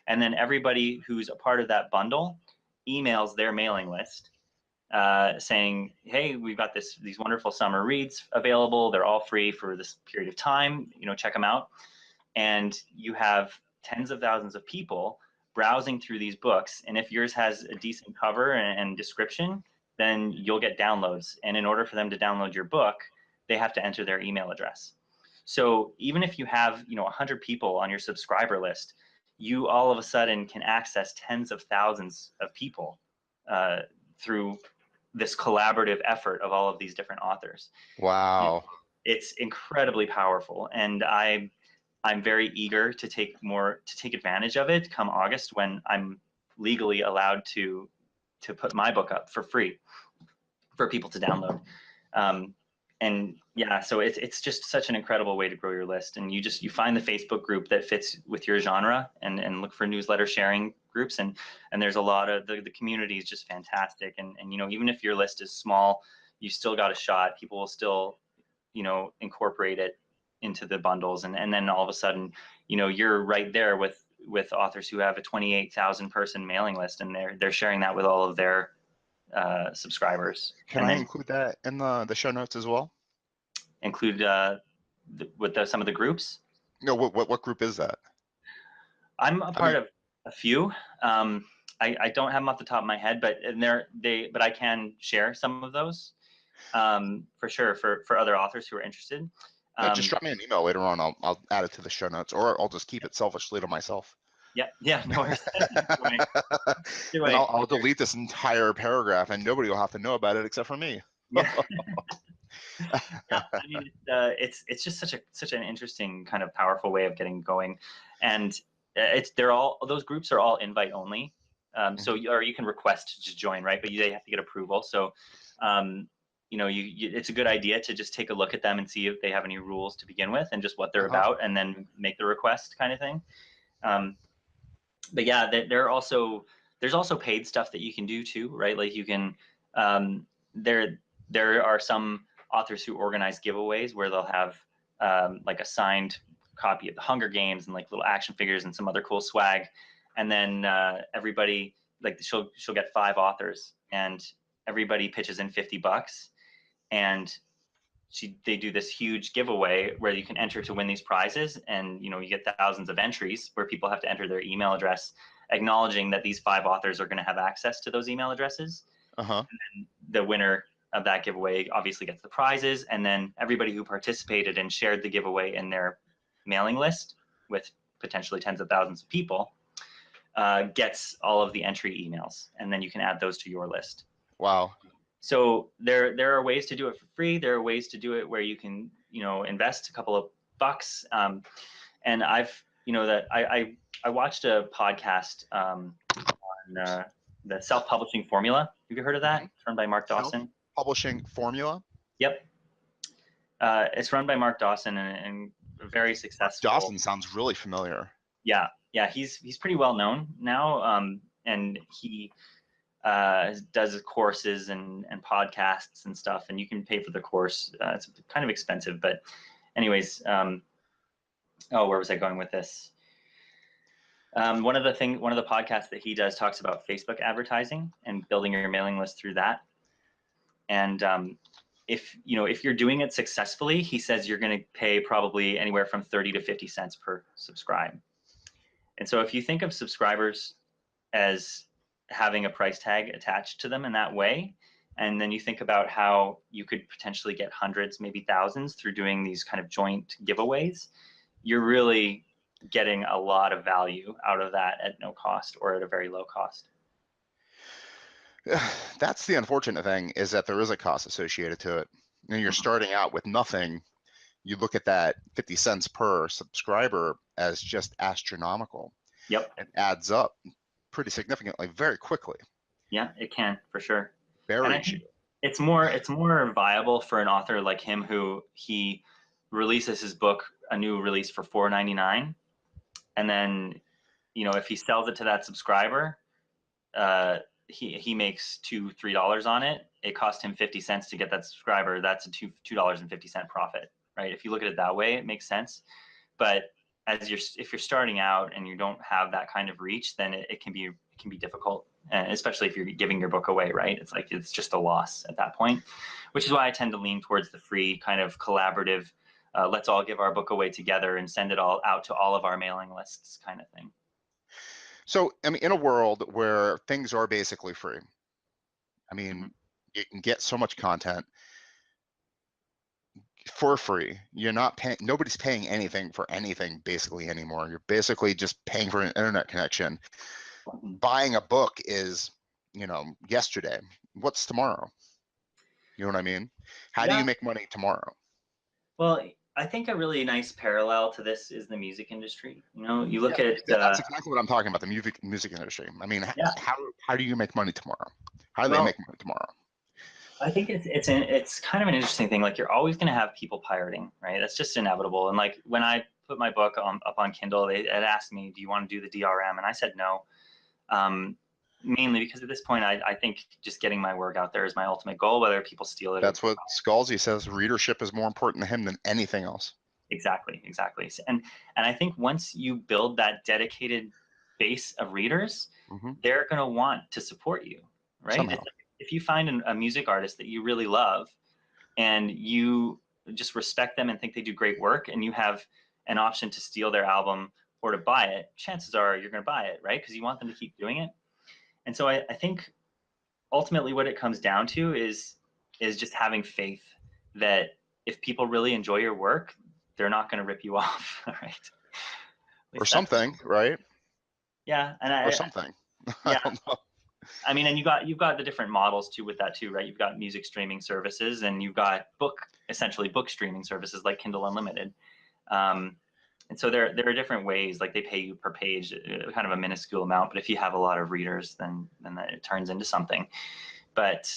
And then everybody who's a part of that bundle emails their mailing list saying, hey, we've got these wonderful summer reads available. They're all free for this period of time. Check them out. And you have tens of thousands of people browsing through these books. And if yours has a decent cover and description, then you'll get downloads. And in order for them to download your book, they have to enter their email address. So even if you have 100 people on your subscriber list, you all of a sudden can access tens of thousands of people through this collaborative effort of all of these different authors. Wow. It's incredibly powerful, and I'm very eager to take advantage of it come August, when I'm legally allowed to put my book up for free for people to download. And yeah, so it's just such an incredible way to grow your list. And you find the Facebook group that fits with your genre, and look for newsletter sharing groups. And there's a lot of the community is just fantastic. And even if your list is small, you still got a shot. People will still, incorporate it into the bundles. And then all of a sudden, you're right there with authors who have a 28,000 person mailing list, and they're sharing that with all of their subscribers. Can I include that in the show notes as well? Include with some of the groups? No, what group is that? I'm a part of a few. I don't have them off the top of my head, but I can share some of those for sure for other authors who are interested. Just drop me an email later on. I'll add it to the show notes, or I'll just keep it selfishly to myself. Yeah, no worries. And I'll delete this entire paragraph, and nobody will have to know about it except for me. Yeah. Yeah, I mean, it's just such an interesting kind of powerful way of getting going, and those groups are all invite only. So you can request to join, right? But they have to get approval. So, it's a good idea to just take a look at them and see if they have any rules to begin with, and just what they're about, and then make the request, kind of thing. But yeah, there's also paid stuff that you can do too, right? Like you can, there are some authors who organize giveaways where they'll have like a signed copy of the Hunger Games and like little action figures and some other cool swag. And then everybody, like she'll get 5 authors and everybody pitches in $50, and they do this huge giveaway where you can enter to win these prizes, and you get thousands of entries where people have to enter their email address, acknowledging that these 5 authors are going to have access to those email addresses. Uh-huh. And the winner of that giveaway obviously gets the prizes, and then everybody who participated and shared the giveaway in their mailing list with potentially tens of thousands of people gets all of the entry emails, and then you can add those to your list. Wow. So there are ways to do it for free. There are ways to do it where you can invest a couple of bucks. And I've I watched a podcast on the self-publishing formula. Have you heard of that? It's run by Mark Dawson. Publishing formula. Yep. It's run by Mark Dawson and very successful. Dawson sounds really familiar. Yeah, he's pretty well known now, and he does courses and podcasts and stuff, and you can pay for the course. It's kind of expensive, but anyways, where was I going with this? One of the podcasts that he does talks about Facebook advertising and building your mailing list through that. And if you're doing it successfully, he says you're going to pay probably anywhere from 30 to 50 cents per subscribe. And so if you think of subscribers as having a price tag attached to them in that way, and then you think about how you could potentially get hundreds, maybe thousands through doing these kind of joint giveaways, you're really getting a lot of value out of that at no cost or at a very low cost. That's the unfortunate thing, is that there is a cost associated to it. And you're starting out with nothing. You look at that 50 cents per subscriber as just astronomical. Yep. It adds up pretty significantly very quickly. Yeah, it can, for sure. Very cheap. It's more viable for an author like him, who he releases his book, a new release, for $4.99, and then if he sells it to that subscriber, he makes $2-3 on it. It cost him 50 cents to get that subscriber. That's a $2.50 profit, right? If you look at it that way, it makes sense. But if you're starting out and you don't have that kind of reach, then it can be difficult, especially if you're giving your book away, right? It's like it's just a loss at that point, which is why I tend to lean towards the free kind of collaborative, let's all give our book away together and send it all out to all of our mailing lists kind of thing. So, I mean, in a world where things are basically free, I mean, you can get so much content for free. You're not paying, nobody's paying anything for anything basically anymore. You're basically just paying for an internet connection. Buying a book is, yesterday. What's tomorrow? You know what I mean? How do you make money tomorrow? Well, I think a really nice parallel to this is the music industry. You look at that's exactly what I'm talking about, the music industry. I mean, how do you make money tomorrow? How do they make money tomorrow? I think it's kind of an interesting thing. Like, you're always going to have people pirating, right? That's just inevitable. And like when I put my book up on Kindle, they had asked me, "Do you want to do the DRM?" And I said no, mainly because at this point, I think just getting my work out there is my ultimate goal. Whether people steal it, that's what Scalzi says. Readership is more important to him than anything else. Exactly. And I think once you build that dedicated base of readers, they're going to want to support you, right? Somehow. If you find a music artist that you really love and you just respect them and think they do great work, and you have an option to steal their album or to buy it, chances are you're going to buy it, right? Because you want them to keep doing it. And so I think ultimately what it comes down to is just having faith that if people really enjoy your work, they're not going to rip you off, right? Or something, right? Yeah, or something. Yeah. I don't know. I mean, and you've got the different models too with that too, right? You've got music streaming services, and you've got essentially book streaming services like Kindle Unlimited. And so there are different ways. Like, they pay you per page, kind of a minuscule amount, but if you have a lot of readers, then it turns into something. But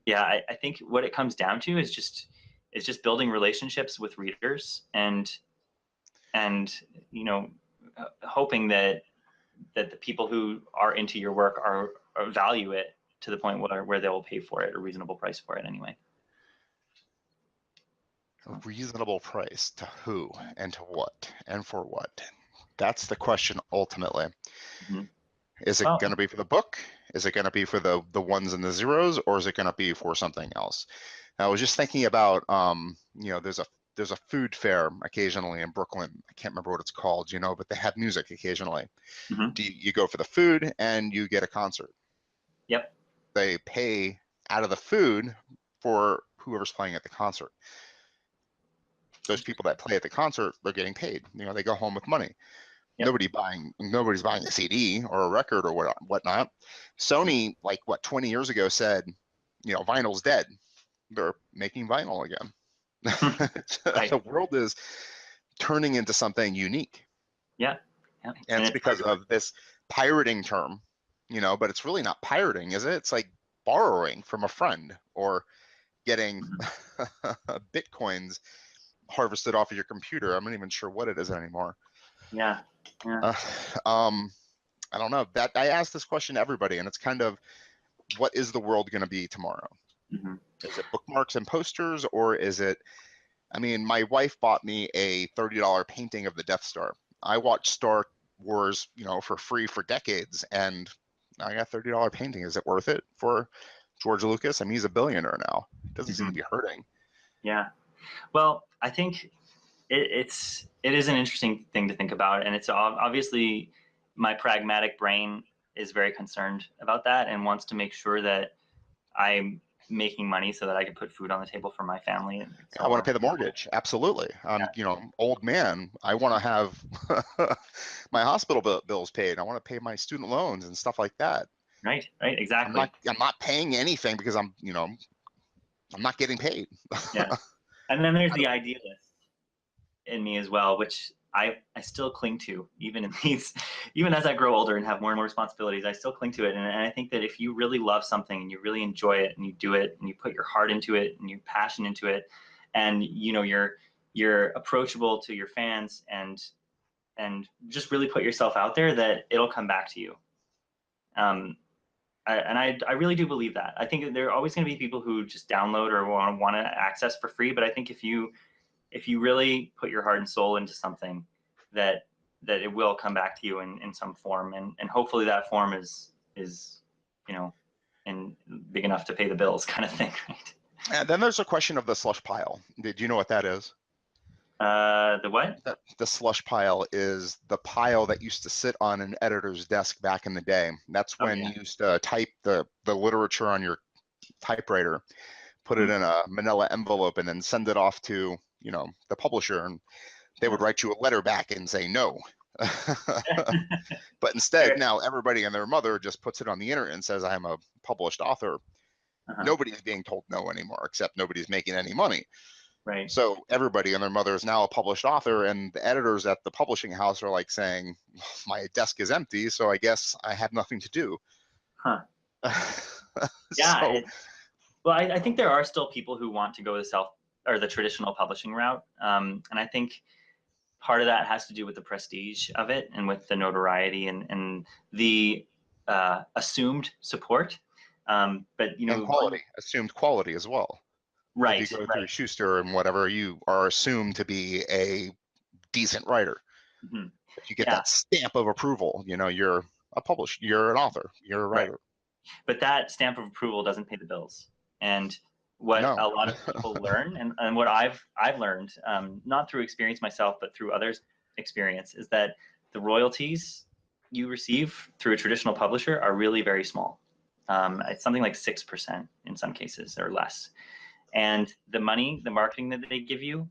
yeah, I think what it comes down to is just building relationships with readers and hoping that the people who are into your work are value it to the point where they will pay for it, a reasonable price for it anyway. A reasonable price to who and to what and for what? That's the question ultimately. Mm-hmm. Is it going to be for the book? Is it going to be for the ones and the zeros, or is it going to be for something else? I was just thinking about, you know, there's a food fair occasionally in Brooklyn. I can't remember what it's called, you know, but they have music occasionally. Mm-hmm. You go for the food and you get a concert. Yep. They pay out of the food for whoever's playing at the concert. Those people that play at the concert, they're getting paid. You know, they go home with money. Yep. Nobody's buying a CD or a record or whatnot. Sony, like 20 years ago said, you know, vinyl's dead. They're making vinyl again. Right. The world is turning into something unique. Yeah. And it's because of this pirating term, you know, but it's really not pirating, is it? It's like borrowing from a friend or getting bitcoins harvested off of your computer. I'm not even sure what it is anymore. Yeah. I don't know. That I asked this question to everybody, and it's kind of, what is the world going to be tomorrow? Mm-hmm. Is it bookmarks and posters, or is it? I mean, my wife bought me a $30 painting of the Death Star. I watched Star Wars, you know, for free for decades, and I got a $30 painting. Is it worth it for George Lucas? I mean, he's a billionaire now. It doesn't seem to be hurting. Yeah. Well, I think it is an interesting thing to think about, and it's obviously my pragmatic brain is very concerned about that and wants to make sure that I'm making money so that I can put food on the table for my family. And so I want to pay the mortgage. Absolutely. You know, old man. I want to have my hospital bills paid. I want to pay my student loans and stuff like that. Right. Exactly. I'm not paying anything because I'm not getting paid. Yeah. And then there's the idealist in me as well, which I still cling to, even as I grow older and have more and more responsibilities, I still cling to it. And I think that if you really love something and you really enjoy it and you do it and you put your heart into it and your passion into it, and you know you're approachable to your fans and just really put yourself out there, that it'll come back to you. I really do believe that. I think that there are always going to be people who just download or want to access for free, but I think if you really put your heart and soul into something, that it will come back to you in some form, and hopefully that form is you know, and big enough to pay the bills, kind of thing, right? And then there's a question of the slush pile. Do you know what that is? The what? The slush pile is the pile that used to sit on an editor's desk back in the day. That's when you used to type the literature on your typewriter, put it in a manila envelope, and then send it off to, you know, the publisher, and they would write you a letter back and say no. But instead, now everybody and their mother just puts it on the internet and says, I'm a published author. Nobody's being told no anymore, except nobody's making any money. Right. So everybody and their mother is now a published author, and the editors at the publishing house are like saying, my desk is empty, so I guess I have nothing to do. Huh. Yeah. Well, I think there are still people who want to go the traditional publishing route. And I think part of that has to do with the prestige of it and with the notoriety and the assumed support. But, you know, and quality, assumed quality as well. Right. If you go through Schuster and whatever, you are assumed to be a decent writer. If you get that stamp of approval, you know, you're an author, you're a writer. Right. But that stamp of approval doesn't pay the bills. And what a lot of people learn, and what I've learned, not through experience myself, but through others' experience, is that the royalties you receive through a traditional publisher are really very small. It's something like 6% in some cases or less. And the marketing that they give you,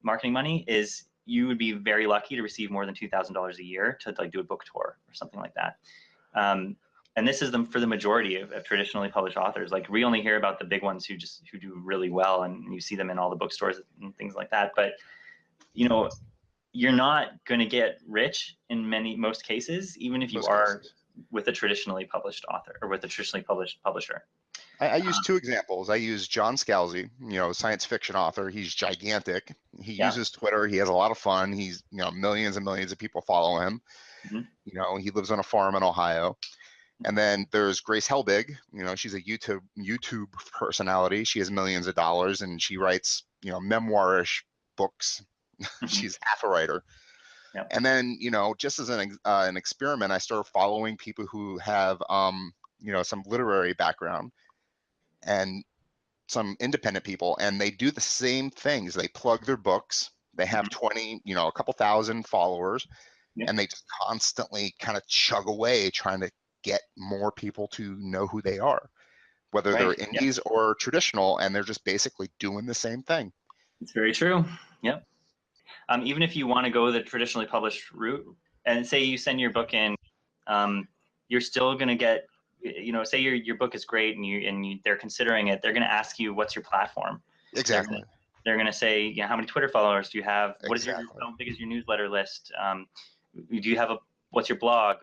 marketing money, is you would be very lucky to receive more than $2,000 a year to like do a book tour or something like that. And this is for the majority of traditionally published authors. Like, we only hear about the big ones who do really well, and you see them in all the bookstores and things like that. But, you know, you're not going to get rich in most cases, even if you are with a traditionally published author or with a traditionally published publisher. I use two examples. I use John Scalzi, you know, science fiction author. He's gigantic. He uses Twitter. He has a lot of fun. He's, you know, millions and millions of people follow him. You know, he lives on a farm in Ohio. And then there's Grace Helbig. You know, she's a YouTube personality. She has millions of dollars, and she writes, you know, memoirish books. She's half a writer. Yep. And then, you know, just as an experiment, I started following people who have, you know, some literary background and some independent people, and they do the same things. They plug their books. They have 20, you know, a couple thousand followers, and they just constantly kind of chug away trying to get more people to know who they are, whether they're indies or traditional, and they're just basically doing the same thing. It's very true. Yep. Even if you want to go the traditionally published route, and say you send your book in, you're still going to get, you know, say your book is great and they're considering it, they're going to ask you, what's your platform? Exactly. They're going to say, you know, how many Twitter followers do you have? What is how big is your newsletter list? Do you have what's your blog?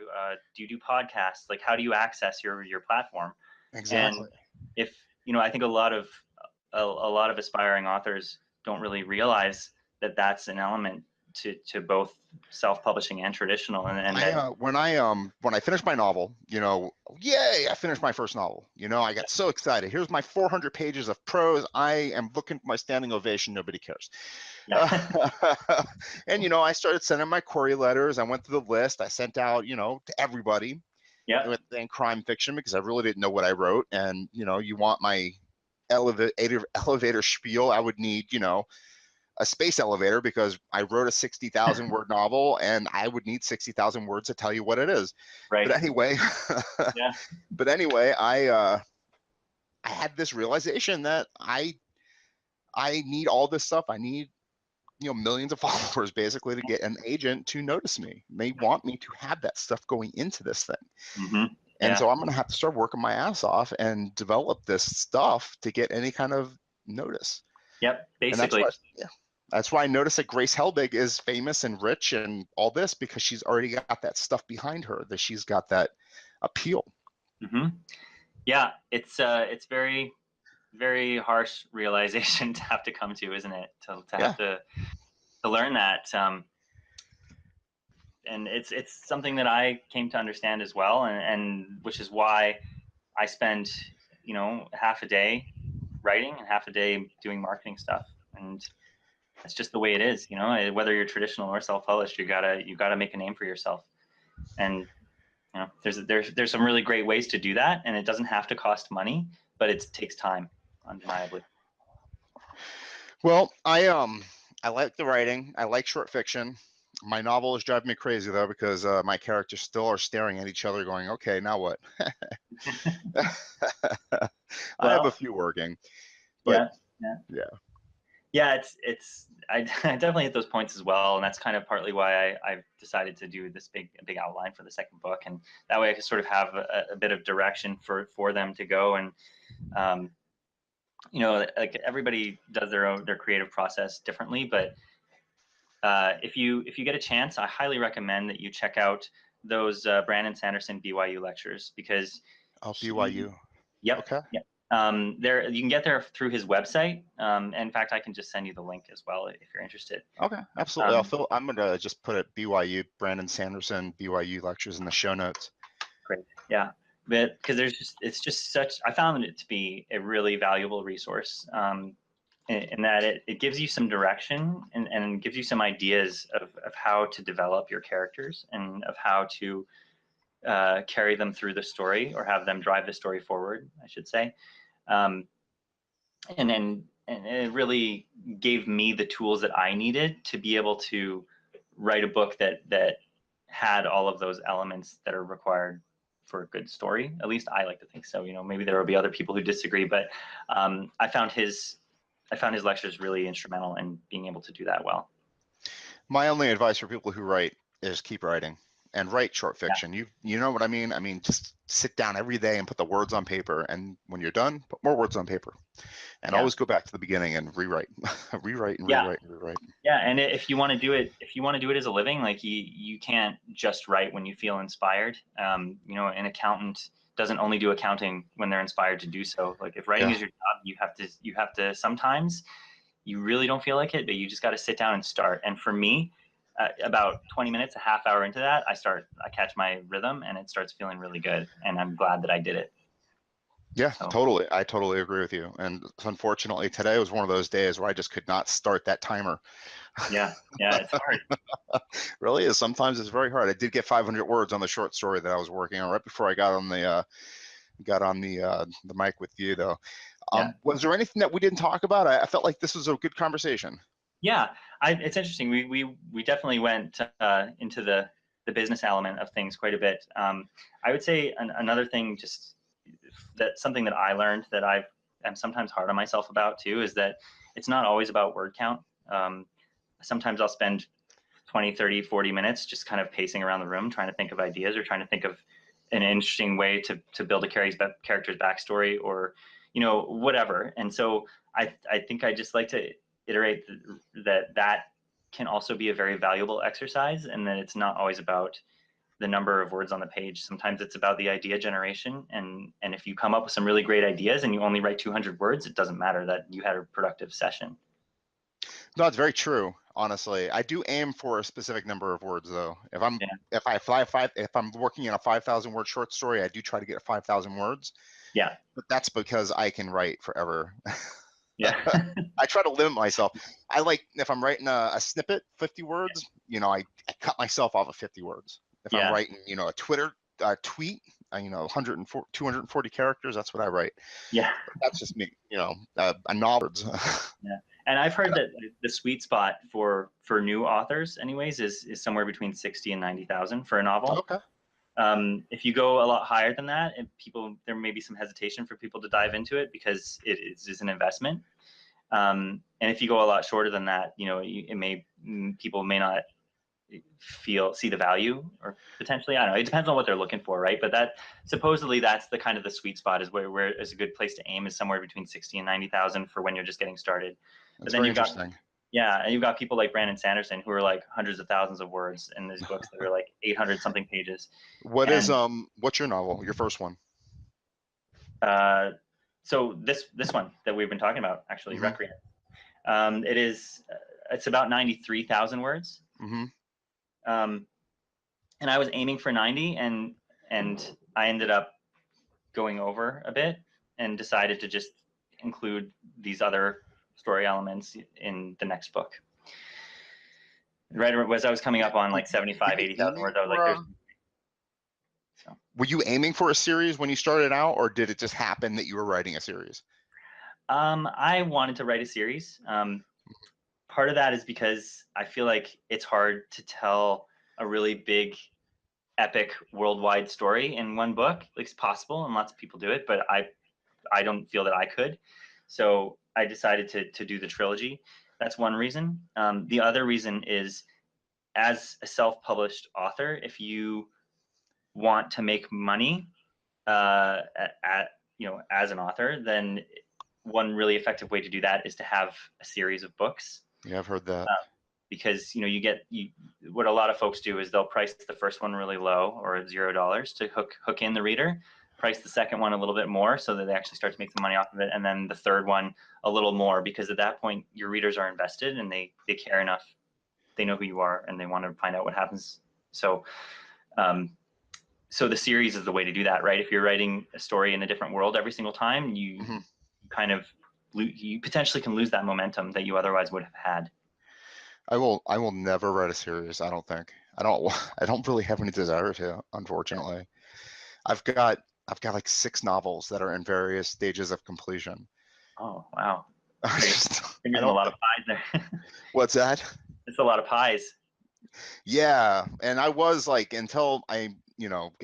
Do you do podcasts? Like, how do you access your platform? Exactly. And if, you know, I think a lot of aspiring authors don't really realize that that's an element to both self-publishing and traditional. And when I finished my novel, you know, yay, I finished my first novel. You know, I got so excited. Here's my 400 pages of prose. I am looking for my standing ovation. Nobody cares. And, you know, I started sending my query letters. I went through the list. I sent out, you know, to everybody. And crime fiction, because I really didn't know what I wrote. And, you know, you want my elevator spiel, I would need, you know, a space elevator, because I wrote a 60,000 word novel, and I would need 60,000 words to tell you what it is. Right. But anyway, I had this realization that I need all this stuff. I need, you know, millions of followers basically to get an agent to notice me. They want me to have that stuff going into this thing. And so I'm going to have to start working my ass off and develop this stuff to get any kind of notice. Yep, basically. And that's why I noticed that Grace Helbig is famous and rich and all this, because she's already got that stuff behind her, that she's got that appeal. Yeah, it's very, very harsh realization to have to come to, isn't it? To have to learn that. And it's something that I came to understand as well, and which is why I spend, you know, half a day writing and half a day doing marketing stuff. And it's just the way it is, you know, whether you're traditional or self-published, you gotta make a name for yourself. And, you know, there's some really great ways to do that, and it doesn't have to cost money, but it takes time, undeniably. Well, I like the writing. I like short fiction. My novel is driving me crazy though, because my characters still are staring at each other going, okay, now what? I have a few working, but I definitely hit those points as well, and that's kind of partly why I decided to do this big outline for the second book, and that way I could sort of have a bit of direction for them to go. And you know, like, everybody does their creative process differently, but if you get a chance, I highly recommend that you check out those Brandon Sanderson BYU lectures, because BYU. Yep. Okay. Yep. There, you can get there through his website. In fact, I can just send you the link as well if you're interested. Okay, absolutely. I'm gonna just put it BYU, Brandon Sanderson BYU lectures in the show notes. Great. Yeah, but because it's just such. I found it to be a really valuable resource. In that it gives you some direction and gives you some ideas of how to develop your characters and of how to carry them through the story, or have them drive the story forward, I should say. And it really gave me the tools that I needed to be able to write a book that had all of those elements that are required for a good story. At least I like to think so. You know, maybe there will be other people who disagree, but I found his lectures really instrumental in being able to do that well. My only advice for people who write is keep writing, and write short fiction. You know what I mean? I mean, just sit down every day and put the words on paper, and when you're done, put more words on paper, and always go back to the beginning and rewrite, rewrite and rewrite and rewrite. Yeah, and if you want to do it as a living, like, you can't just write when you feel inspired. You know, an accountant doesn't only do accounting when they're inspired to do so. Like, if writing is your job, you have to sometimes you really don't feel like it, but you just got to sit down and start. And for me, about 20 minutes, a half hour into that, I catch my rhythm and it starts feeling really good. And I'm glad that I did it. Yeah, So. totally. I totally agree with you. And unfortunately, today was one of those days where I just could not start that timer. Yeah, it's hard. Really is. Sometimes it's very hard. I did get 500 words on the short story that I was working on right before I got on the mic with you, though. Was there anything that we didn't talk about? I felt like this was a good conversation. Yeah, it's interesting. We definitely went into the business element of things quite a bit. I would say another thing, just something that I learned that I'm sometimes hard on myself about too, is that it's not always about word count. Sometimes I'll spend 20, 30, 40 minutes just kind of pacing around the room, trying to think of ideas or trying to think of an interesting way to build a character's backstory or, whatever. And so I think I just like to iterate that can also be a very valuable exercise, and that it's not always about the number of words on the page. Sometimes it's about the idea generation. And if you come up with some really great ideas and you only write 200 words, it doesn't matter that you had a productive session. No, it's very true. Honestly, I do aim for a specific number of words, though. If I'm working in a 5,000 word short story, I do try to get 5,000 words. Yeah. But that's because I can write forever. Yeah. I try to limit myself. I like, if I'm writing a snippet, 50 words, I cut myself off of 50 words. If I'm writing, a Twitter tweet, 240 characters, that's what I write. Yeah. But that's just me, a novel. Yeah. And I've heard that the sweet spot for new authors anyways is somewhere between 60 and 90,000 for a novel. Okay. If you go a lot higher than that, there may be some hesitation for people to dive into it because it is an investment. And if you go a lot shorter than that, people may not see the value, or potentially, I don't know, it depends on what they're looking for, right? But supposedly that's the kind of the sweet spot is where is a good place to aim, is somewhere between 60 and 90,000 for when you're just getting started. That's very interesting. And you've got people like Brandon Sanderson who are like hundreds of thousands of words in these books that are like 800 something pages. What's your novel, your first one? So this one that we've been talking about, actually, Requiem. It's about 93,000 words. And I was aiming for 90, and I ended up going over a bit and decided to just include these other story elements in the next book. Right as I was coming up on like 75, 80,000 words, I was like, so. Were you aiming for a series when you started out, or did it just happen that you were writing a series? I wanted to write a series. Part of that is because I feel like it's hard to tell a really big, epic, worldwide story in one book. It's possible, and lots of people do it, but I don't feel that I could. So I decided to do the trilogy. That's one reason. The other reason is, as a self-published author, if you want to make money as an author, then one really effective way to do that is to have a series of books. Yeah, I've heard that. Because what a lot of folks do is they'll price the first one really low, or $0, to hook in the reader, price the second one a little bit more so that they actually start to make some money off of it, and then the third one a little more, because at that point your readers are invested and they care enough, they know who you are, and they want to find out what happens. So the series is the way to do that, right? If you're writing a story in a different world every single time, you potentially can lose that momentum that you otherwise would have had. I will never write a series. I don't think. I don't really have any desire to, unfortunately. I've got like 6 novels that are in various stages of completion. Oh, wow. A lot of pies there. What's that? It's a lot of pies. Yeah, and I was like, until I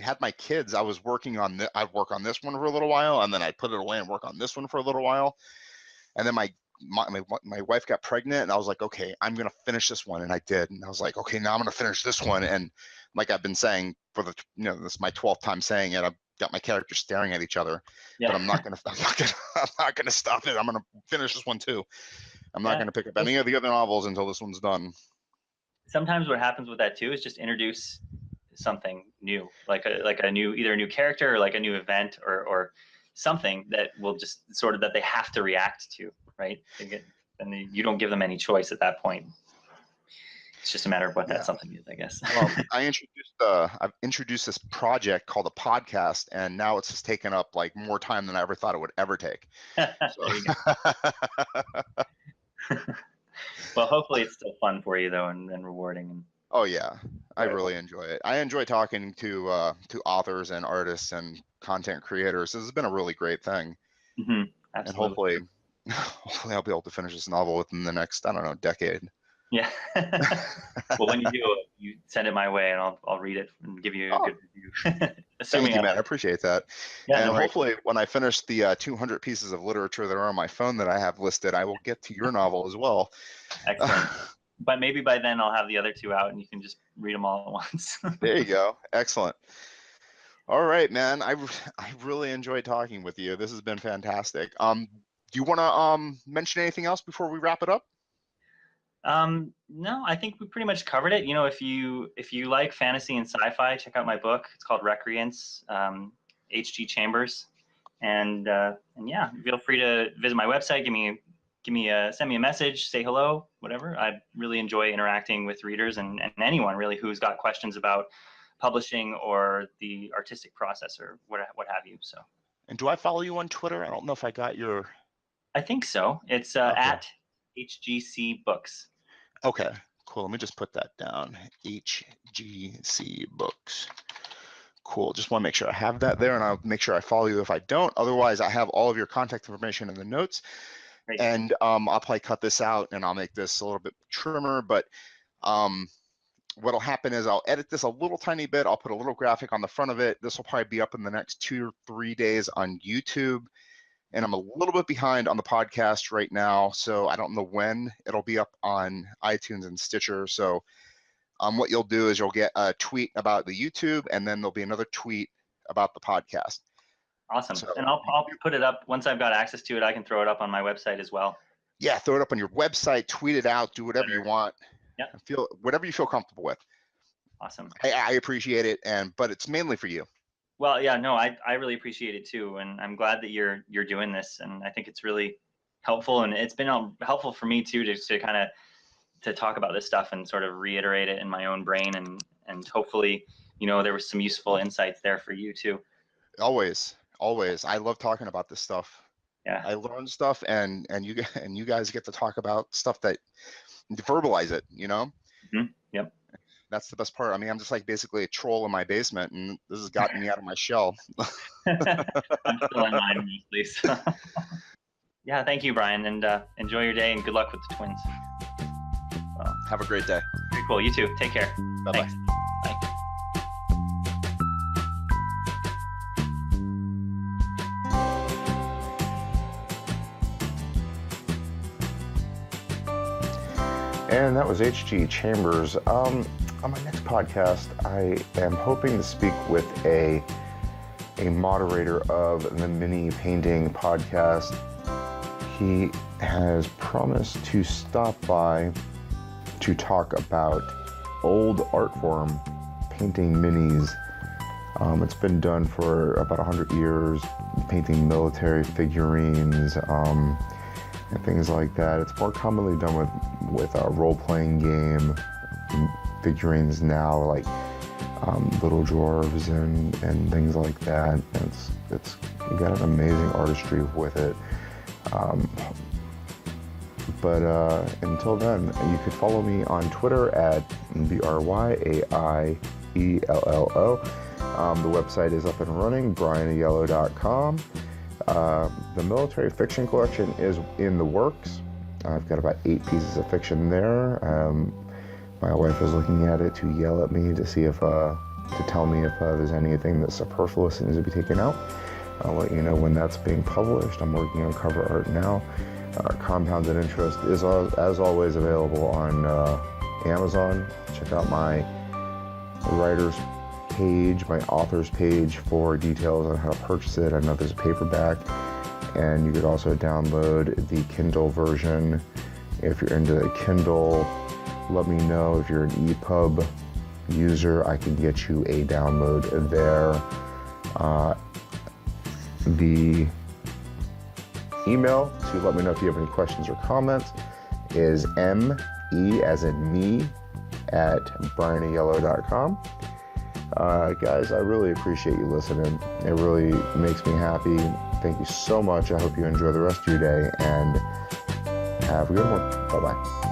had my kids, I was working on I'd work on this one for a little while, and then I'd put it away and work on this one for a little while, and then my wife got pregnant, and I was like, okay, I'm gonna finish this one, and I did, and I was like, okay, now I'm gonna finish this one, and like I've been saying for this is my 12th time saying it, I've got my characters staring at each other, but I'm not gonna stop it. I'm gonna finish this one too. I'm not gonna pick up any of the other novels until this one's done. Sometimes what happens with that too is just introduce something new, like a new, either a new character or like a new event or something that will just sort of, that they have to react to, right? And you don't give them any choice at that point. It's just a matter of what Yeah. that something is, I guess. Well, I've introduced this project called a podcast, and now it's just taken up like more time than I ever thought it would ever take. There you go. Well, hopefully it's still fun for you though, and rewarding. And Oh yeah, I enjoyable. really enjoy it. I enjoy talking to authors and artists and content creators. This has been a really great thing, and Absolutely. hopefully I'll be able to finish this novel within the next, I don't know, decade. Yeah. Well, when you do, you send it my way, and I'll read it and give you a good review. Thank you, man. I appreciate that. Yeah, And no worries. hopefully, when I finish the 200 pieces of literature that are on my phone that I have listed, I will get to your novel as well. Excellent. But maybe by then I'll have the other two out, and you can just read them all at once. There you go. Excellent. All right, man. I really enjoyed talking with you. This has been fantastic. Do you want to mention anything else before we wrap it up? No, I think we pretty much covered it. You know, if you like fantasy and sci-fi, check out my book. It's called Recreants, H.G. Chambers, and yeah, feel free to visit my website. Send me a message, say hello, whatever. I really enjoy interacting with readers and anyone really who's got questions about publishing or the artistic process or what have you. So. And do I follow you on Twitter? I don't know if I got your. I think so. It's Okay. at HGC Books. Okay, cool. Let me just put that down. HGC Books. Cool. Just want to make sure I have that there, and I'll make sure I follow you if I don't. Otherwise, I have all of your contact information in the notes. Great. And I'll probably cut this out, and I'll make this a little bit trimmer. But what'll happen is I'll edit this a little tiny bit. I'll put a little graphic on the front of it. This will probably be up in the next 2 or 3 days on YouTube. And I'm a little bit behind on the podcast right now, so I don't know when it'll be up on iTunes and Stitcher. So what you'll do is you'll get a tweet about the YouTube, and then there'll be another tweet about the podcast. Awesome. So, and I'll put it up once I've got access to it. I can throw it up on my website as well. Yeah, throw it up on your website, tweet it out, do whatever you want. Yeah. Whatever you feel comfortable with. Awesome. I appreciate it, but it's mainly for you. Well, yeah, no, I really appreciate it too, and I'm glad that you're doing this, and I think it's really helpful, and it's been helpful for me too to kind of to talk about this stuff and sort of reiterate it in my own brain, and hopefully, you know, there was some useful insights there for you too. Always. I love talking about this stuff. Yeah. I learn stuff, and you guys get to talk about stuff that verbalize it, you know? Mm-hmm. Yep. That's the best part. I mean, I'm just like basically a troll in my basement, and this has gotten me out of my shell. I'm still in mine mostly. So. Yeah, thank you, Brian, and enjoy your day, and good luck with the twins. Well, have a great day. Very cool. You too. Take care. Bye-bye. Thanks. Bye. And that was H.G. Chambers. On my next podcast, I am hoping to speak with a moderator of the Mini Painting podcast. He has promised to stop by to talk about old art form painting minis. It's been done for about 100 years, painting military figurines, and things like that. It's more commonly done with a role-playing game figurines now, like little dwarves and things like that. It's got an amazing artistry with it. But until then, you could follow me on Twitter at BRYAIELLO. The website is up and running, brianayellow.com. The military fiction collection is in the works. I've got about 8 pieces of fiction there. My wife is looking at it to yell at me to see if, to tell me if there's anything that's superfluous and needs to be taken out. I'll let you know when that's being published. I'm working on cover art now. Compounded Interest is, as always, available on Amazon. Check out my writer's page, my author's page for details on how to purchase it. I know there's a paperback, and you could also download the Kindle version. If you're into the Kindle, let me know. If you're an EPUB user, I can get you a download there. The email to let me know if you have any questions or comments is me as in me at brianyellow.com. Guys, I really appreciate you listening. It really makes me happy. Thank you so much. I hope you enjoy the rest of your day, and have a good one. Bye-bye.